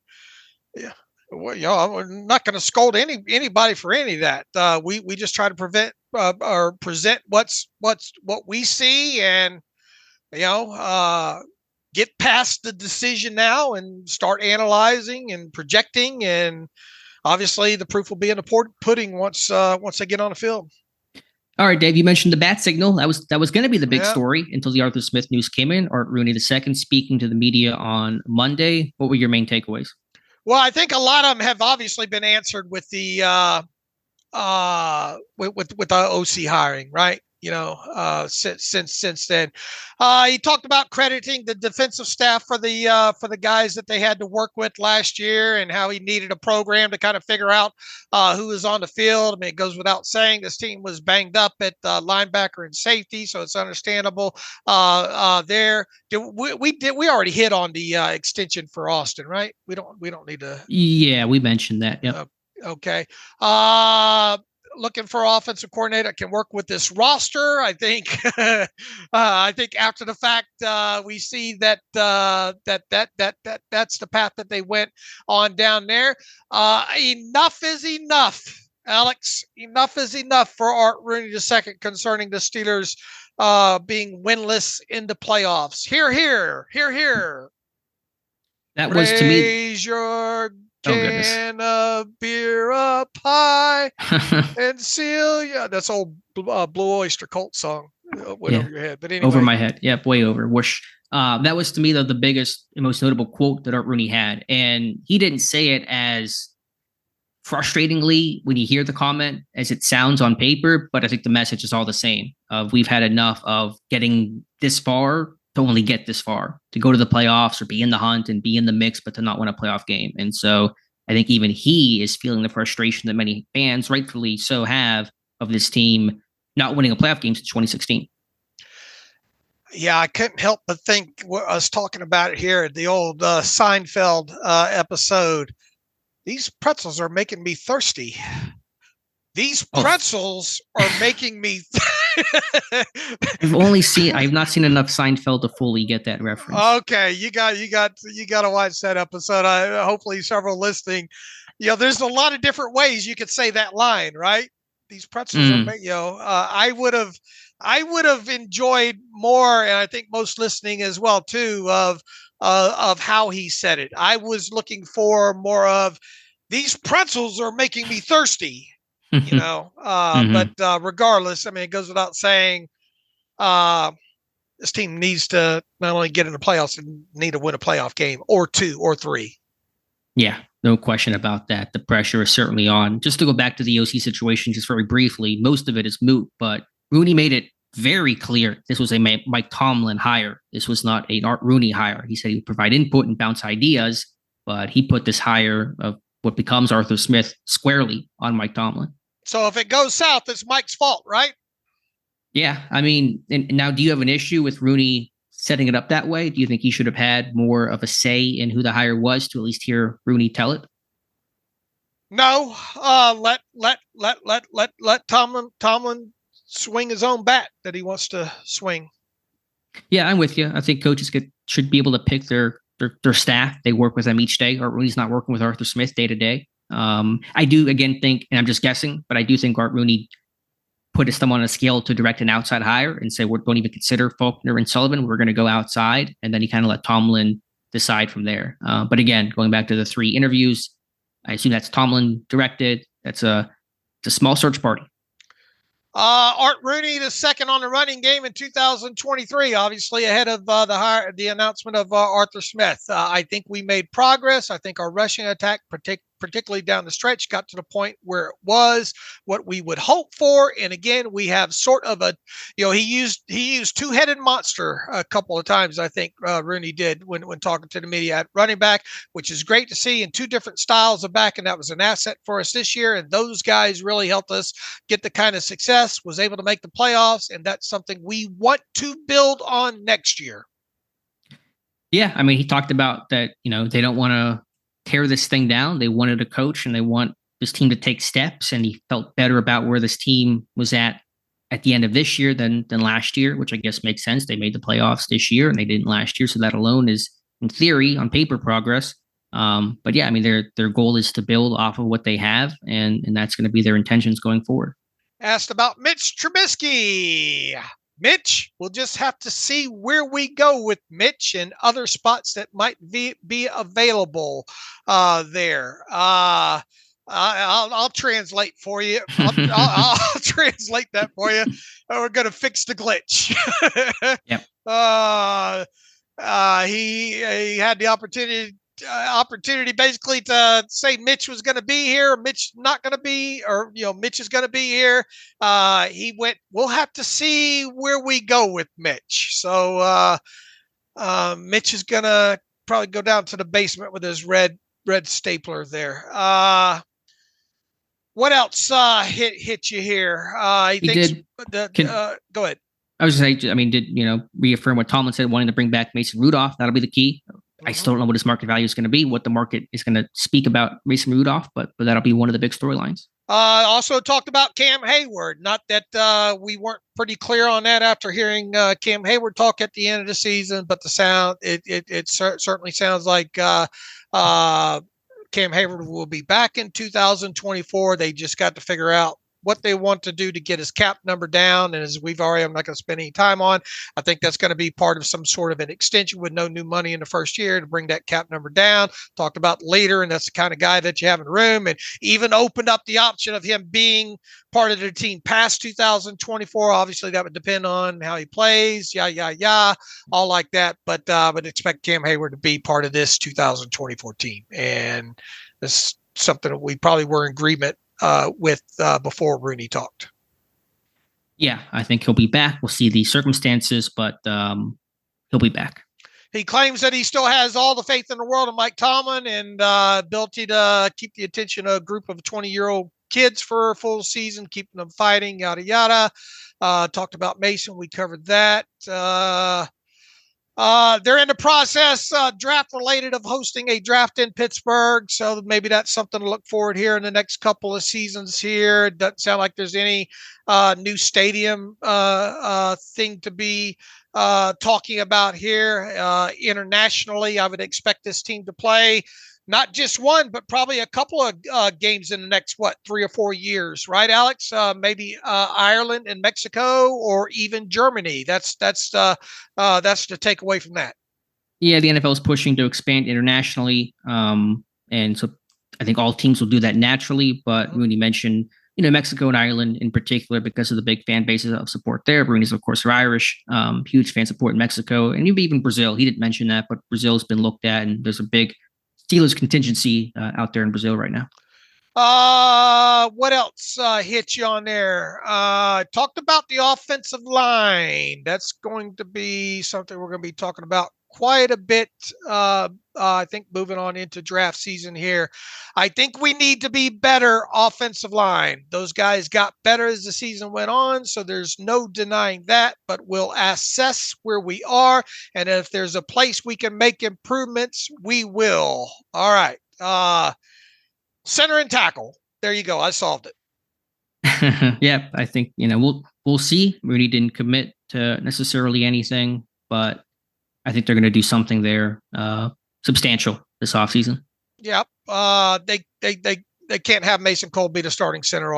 yeah, I'm not going to scold anybody for any of that. We just try to present what we see, and get past the decision now and start analyzing and projecting. And obviously, the proof will be in the pudding once they get on the field. All right, Dave, you mentioned the bat signal. That was going to be the big story until the Arthur Smith news came in. Art Rooney II speaking to the media on Monday. What were your main takeaways? Well, I think a lot of them have obviously been answered with the with the OC hiring, right? Since then, he talked about crediting the defensive staff for the guys that they had to work with last year, and how he needed a program to kind of figure out who was on the field. I mean, it goes without saying this team was banged up at linebacker and safety, so it's understandable there. We already hit on the extension for Austin, right? We don't need to. Yeah, we mentioned that. Yeah. Okay. Looking for offensive coordinator can work with this roster. I think I think after the fact, we see that that's the path that they went on down there. Enough is enough, Alex. Enough is enough for Art Rooney II concerning the Steelers being winless in the playoffs. Hear, hear, hear, hear. That was to me. Raise your can of beer up high and seal. Yeah, that's old Blue Oyster Cult song. Went over your head, but anyway. Over my head. Yep, way over. Whoosh. That was to me the biggest and most notable quote that Art Rooney had, and he didn't say it as frustratingly when you hear the comment as it sounds on paper, but I think the message is all the same. We've had enough of getting this far to only get this far, to go to the playoffs or be in the hunt and be in the mix, but to not win a playoff game. And so I think even he is feeling the frustration that many fans, rightfully so, have of this team not winning a playoff game since 2016. Yeah, I couldn't help but think I was talking about it here at the old Seinfeld episode. These pretzels are making me thirsty. These pretzels are making me. I've not seen enough Seinfeld to fully get that reference. Okay, you got to watch that episode. Hopefully, several listening. There's a lot of different ways you could say that line, right? These pretzels are, I would have enjoyed more, and I think most listening as well too, of how he said it. I was looking for more of these pretzels are making me thirsty. But regardless, I mean, it goes without saying, this team needs to not only get in the playoffs, and need to win a playoff game or 2 or 3. Yeah, no question about that. The pressure is certainly on. Just to go back to the OC situation, just very briefly, most of it is moot, but Rooney made it very clear this was a Mike Tomlin hire. This was not an Art Rooney hire. He said he would provide input and bounce ideas, but he put this hire of what becomes Arthur Smith squarely on Mike Tomlin. So if it goes south, it's Mike's fault, right? Yeah. I mean, and now do you have an issue with Rooney setting it up that way? Do you think he should have had more of a say in who the hire was to at least hear Rooney tell it? No. Let Tomlin swing his own bat that he wants to swing. Yeah, I'm with you. I think coaches should be able to pick their staff. They work with them each day. Art Rooney's not working with Arthur Smith day to day. I do again think, and I'm just guessing, but I do think Art Rooney put them on a scale to direct an outside hire and say, we don't even consider Faulkner and Sullivan. We're going to go outside. And then he kind of let Tomlin decide from there. But again, going back to the 3 interviews, I assume that's Tomlin directed. It's a small search party. Art Rooney, the second on the running game in 2023, obviously ahead of the announcement of Arthur Smith. I think we made progress. I think our rushing attack, particularly down the stretch, got to the point where it was what we would hope for. And again, we have sort of a, he used two-headed monster a couple of times. I think Rooney did when talking to the media at running back, which is great to see in 2 different styles of back. And that was an asset for us this year. And those guys really helped us get the kind of success, was able to make the playoffs. And that's something we want to build on next year. Yeah. I mean, he talked about that, they don't want to tear this thing down. They wanted a coach and they want this team to take steps. And he felt better about where this team was at the end of this year than last year, which I guess makes sense. They made the playoffs this year and they didn't last year. So that alone is, in theory, on paper, progress. But yeah, I mean, their goal is to build off of what they have, and that's going to be their intentions going forward. Asked about Mitch Trubisky. Mitch, we'll just have to see where we go with Mitch and other spots that might be available there. I'll translate for you. I'll translate that for you. We're going to fix the glitch. Yep. He had the opportunity basically to say Mitch was going to be here, Mitch not going to be, or Mitch is going to be here. He went, we'll have to see where we go with Mitch. So Mitch is going to probably go down to the basement with his red stapler there. What else hit you here? Go ahead. I was just saying, I mean, did reaffirm what Tomlin said, wanting to bring back Mason Rudolph? That'll be the key. I still don't know what his market value is going to be, what the market is going to speak about Mason Rudolph, but that'll be one of the big storylines. Also talked about Cam Hayward. Not that we weren't pretty clear on that after hearing Cam Hayward talk at the end of the season, but the sound, it certainly sounds like Cam Hayward will be back in 2024. They just got to figure out what they want to do to get his cap number down. And as we've already, I'm not going to spend any time on, I think that's going to be part of some sort of an extension with no new money in the first year to bring that cap number down. Talked about later, and that's the kind of guy that you have in the room, and even opened up the option of him being part of the team past 2024. Obviously, that would depend on how he plays, all like that. But expect Cam Hayward to be part of this 2024 team. And this is something that we probably were in agreement with before Rooney talked. Yeah, I think he'll be back. We'll see the circumstances, but he'll be back. He claims that he still has all the faith in the world in Mike Tomlin and ability to keep the attention of a group of 20-year-old kids for a full season, keeping them fighting, yada, yada. Talked about Mason. We covered that. They're in the process, draft related, of hosting a draft in Pittsburgh. So maybe that's something to look forward here in the next couple of seasons here. It doesn't sound like there's any new stadium thing to be talking about here. Internationally, I would expect this team to play not just one, but probably a couple of games in the next, 3 or 4 years, right, Alex? Maybe Ireland and Mexico, or even Germany. That's the takeaway from that. Yeah, the NFL is pushing to expand internationally, and so I think all teams will do that naturally. But Rooney mentioned, Mexico and Ireland in particular because of the big fan bases of support there. Rooney's, of course, are Irish, huge fan support in Mexico, and even Brazil. He didn't mention that, but Brazil's been looked at, and there's a big Steelers contingency out there in Brazil right now. What else hit you on there? Talked about the offensive line. That's going to be something we're going to be talking about quite a bit. I think moving on into draft season here, I think we need to be better offensive line. Those guys got better as the season went on, so there's no denying that, but we'll assess where we are. And if there's a place we can make improvements, we will. All right. Center and tackle. There you go. I solved it. Yeah, I think, we'll see. Rooney didn't commit to necessarily anything, but I think they're going to do something there substantial this offseason. Yep. they can't have Mason Cole be the starting center,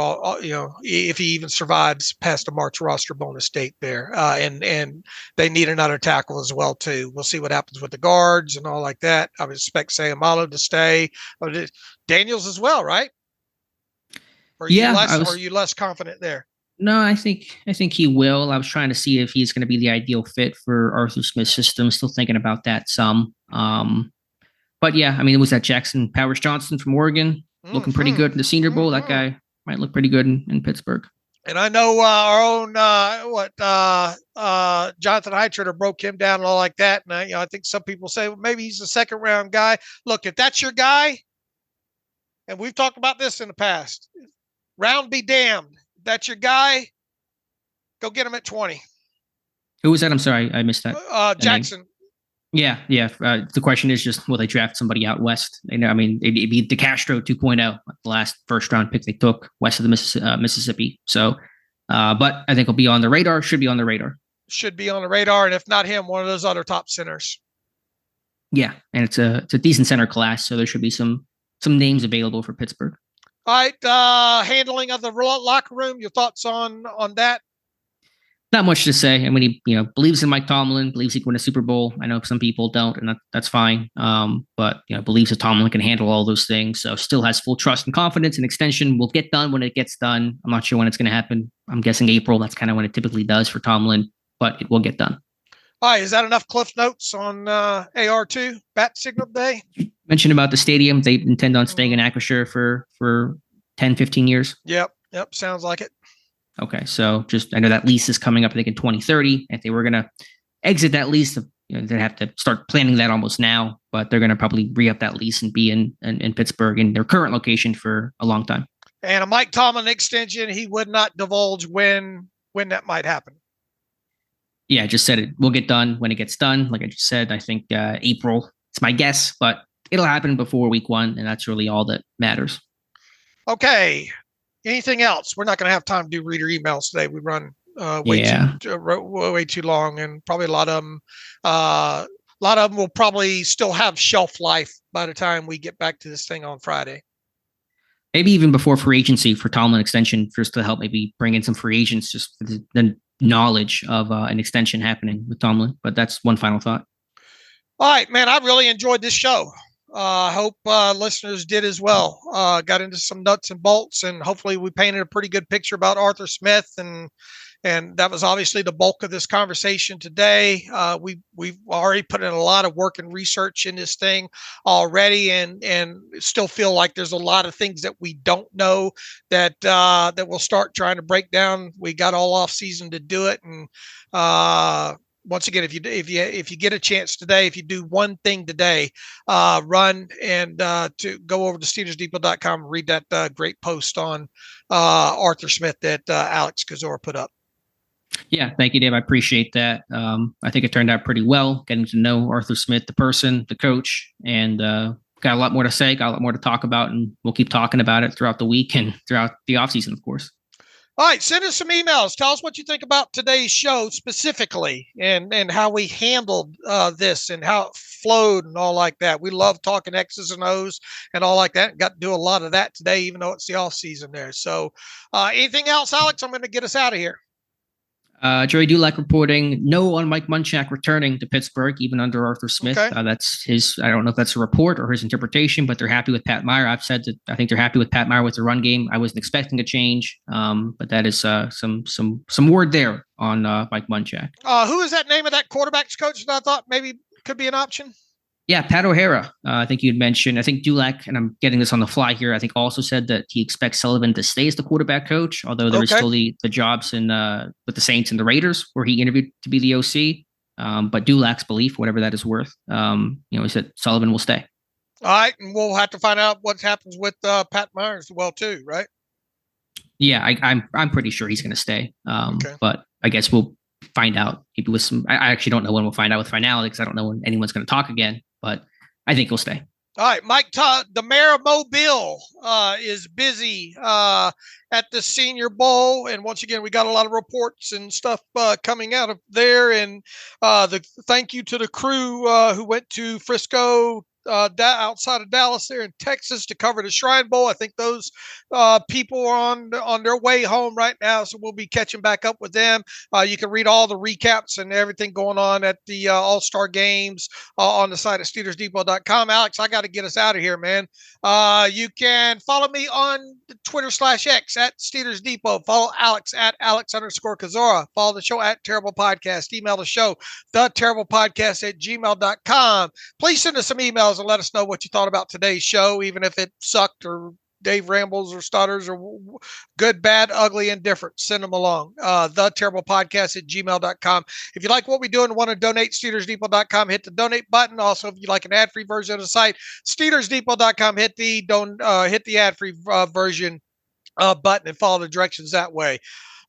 if he even survives past the March roster bonus date there. And they need another tackle as well, too. We'll see what happens with the guards and all like that. I would expect Sayamalo to stay. Daniels as well, right? Or are you less confident there? No, I think he will. I was trying to see if he's going to be the ideal fit for Arthur Smith's system. Still thinking about that some. But yeah, I mean, it was that Jackson Powers Johnson from Oregon looking pretty good in the Senior Bowl. That guy might look pretty good in Pittsburgh. And I know our own Jonathan Heitritter broke him down and all like that. And I think some people say, well, maybe he's a second round guy. Look, if that's your guy, and we've talked about this in the past, round be damned. If that's your guy, go get him at 20. Who was that? I'm sorry, I missed that. Jackson. Yeah. The question is just, will they draft somebody out west? I mean, it'd be DeCastro 2.0, the last first-round pick they took west of the Mississippi. So, but I think he'll be on the radar. Should be on the radar. And if not him, one of those other top centers. Yeah, and it's a decent center class, so there should be some names available for Pittsburgh. All right, handling of the locker room. Your thoughts on that? Not much to say. I mean, he believes in Mike Tomlin, believes he can win a Super Bowl. I know some people don't, and that's fine. But believes that Tomlin can handle all those things. So still has full trust and confidence. An extension will get done when it gets done. I'm not sure when it's going to happen. I'm guessing April. That's kind of when it typically does for Tomlin, but it will get done. All right, is that enough Cliff Notes on AR2 Bat Signal Day? Mentioned about the stadium. They intend on staying in Acrisure for 10, 15 years. Yep, sounds like it. Okay, so I know that lease is coming up, I think, in 2030. If they were going to exit that lease, they'd have to start planning that almost now, but they're going to probably re-up that lease and be in Pittsburgh in their current location for a long time. And a Mike Tomlin extension, he would not divulge when that might happen. Yeah, I just said it will get done when it gets done. Like I just said, I think April, it's my guess, but it'll happen before week 1, and that's really all that matters. Okay. Anything else? We're not going to have time to do reader emails today. We run way too long, and probably a lot of them will probably still have shelf life by the time we get back to this thing on Friday. Maybe even before free agency for Tomlin extension, just to help maybe bring in some free agents, just for the knowledge of an extension happening with Tomlin. But that's one final thought. All right, man, I really enjoyed this show. I hope listeners did as well. Got into some nuts and bolts, and hopefully we painted a pretty good picture about Arthur Smith, and that was obviously the bulk of this conversation today. We've already put in a lot of work and research in this thing already, and still feel like there's a lot of things that we don't know that we'll start trying to break down. We got all off season to do it, and once again, if you get a chance today, if you do one thing today, run and to go over to SteelersDepot.com and read that great post on Arthur Smith that Alex Kozora put up. Yeah, thank you, Dave. I appreciate that. I think it turned out pretty well, getting to know Arthur Smith, the person, the coach, and got a lot more to say, got a lot more to talk about, and we'll keep talking about it throughout the week and throughout the offseason, of course. All right, send us some emails. Tell us what you think about today's show specifically, and how we handled this and how it flowed and all like that. We love talking X's and O's and all like that. Got to do a lot of that today, even though it's the off season there. So anything else, Alex? I'm going to get us out of here. Jerry Dulac reporting no on Mike Munchak returning to Pittsburgh, even under Arthur Smith. Okay. That's his, I don't know if that's a report or his interpretation, but they're happy with Pat Meyer. I've said that I think they're happy with Pat Meyer with the run game. I wasn't expecting a change, but that is some word there on Mike Munchak. Who is that name of that quarterback's coach that I thought maybe could be an option? Yeah, Pat O'Hara. I think you'd mentioned. I think Dulac, and I'm getting this on the fly here, I think also said that he expects Sullivan to stay as the quarterback coach, although there is still the jobs in with the Saints and the Raiders where he interviewed to be the OC. But Dulac's belief, whatever that is worth, is that Sullivan will stay. All right, and we'll have to find out what happens with Pat Myers as well too, right? Yeah, I'm pretty sure he's going to stay. But I guess we'll find out. Maybe with some. I actually don't know when we'll find out with finality because I don't know when anyone's going to talk again. But I think he'll stay. All right, Mike Todd, the mayor of Mobile, is busy at the Senior Bowl, and once again, we got a lot of reports and stuff coming out of there. And the thank you to the crew who went to Frisco outside of Dallas there in Texas to cover the Shrine Bowl. I think those people are on their way home right now, so we'll be catching back up with them. You can read all the recaps and everything going on at the All-Star games on the site at SteelersDepot.com. Alex, I got to get us out of here, man. You can follow me on Twitter/X at Steelers Depot. Follow Alex at Alex_Kozora. Follow the show at Terrible Podcast. Email the show, theterriblepodcast@gmail.com. Please send us some emails and let us know what you thought about today's show, even if it sucked or Dave rambles or stutters or good, bad, ugly, indifferent. Send them along. Theterriblepodcast@gmail.com. If you like what we do and want to donate, SteelersDepot.com, hit the donate button. Also, if you like an ad-free version of the site, SteelersDepot.com, hit the ad-free version button and follow the directions that way.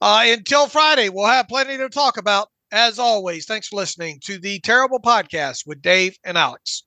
Until Friday, we'll have plenty to talk about. As always, thanks for listening to the Terrible Podcast with Dave and Alex.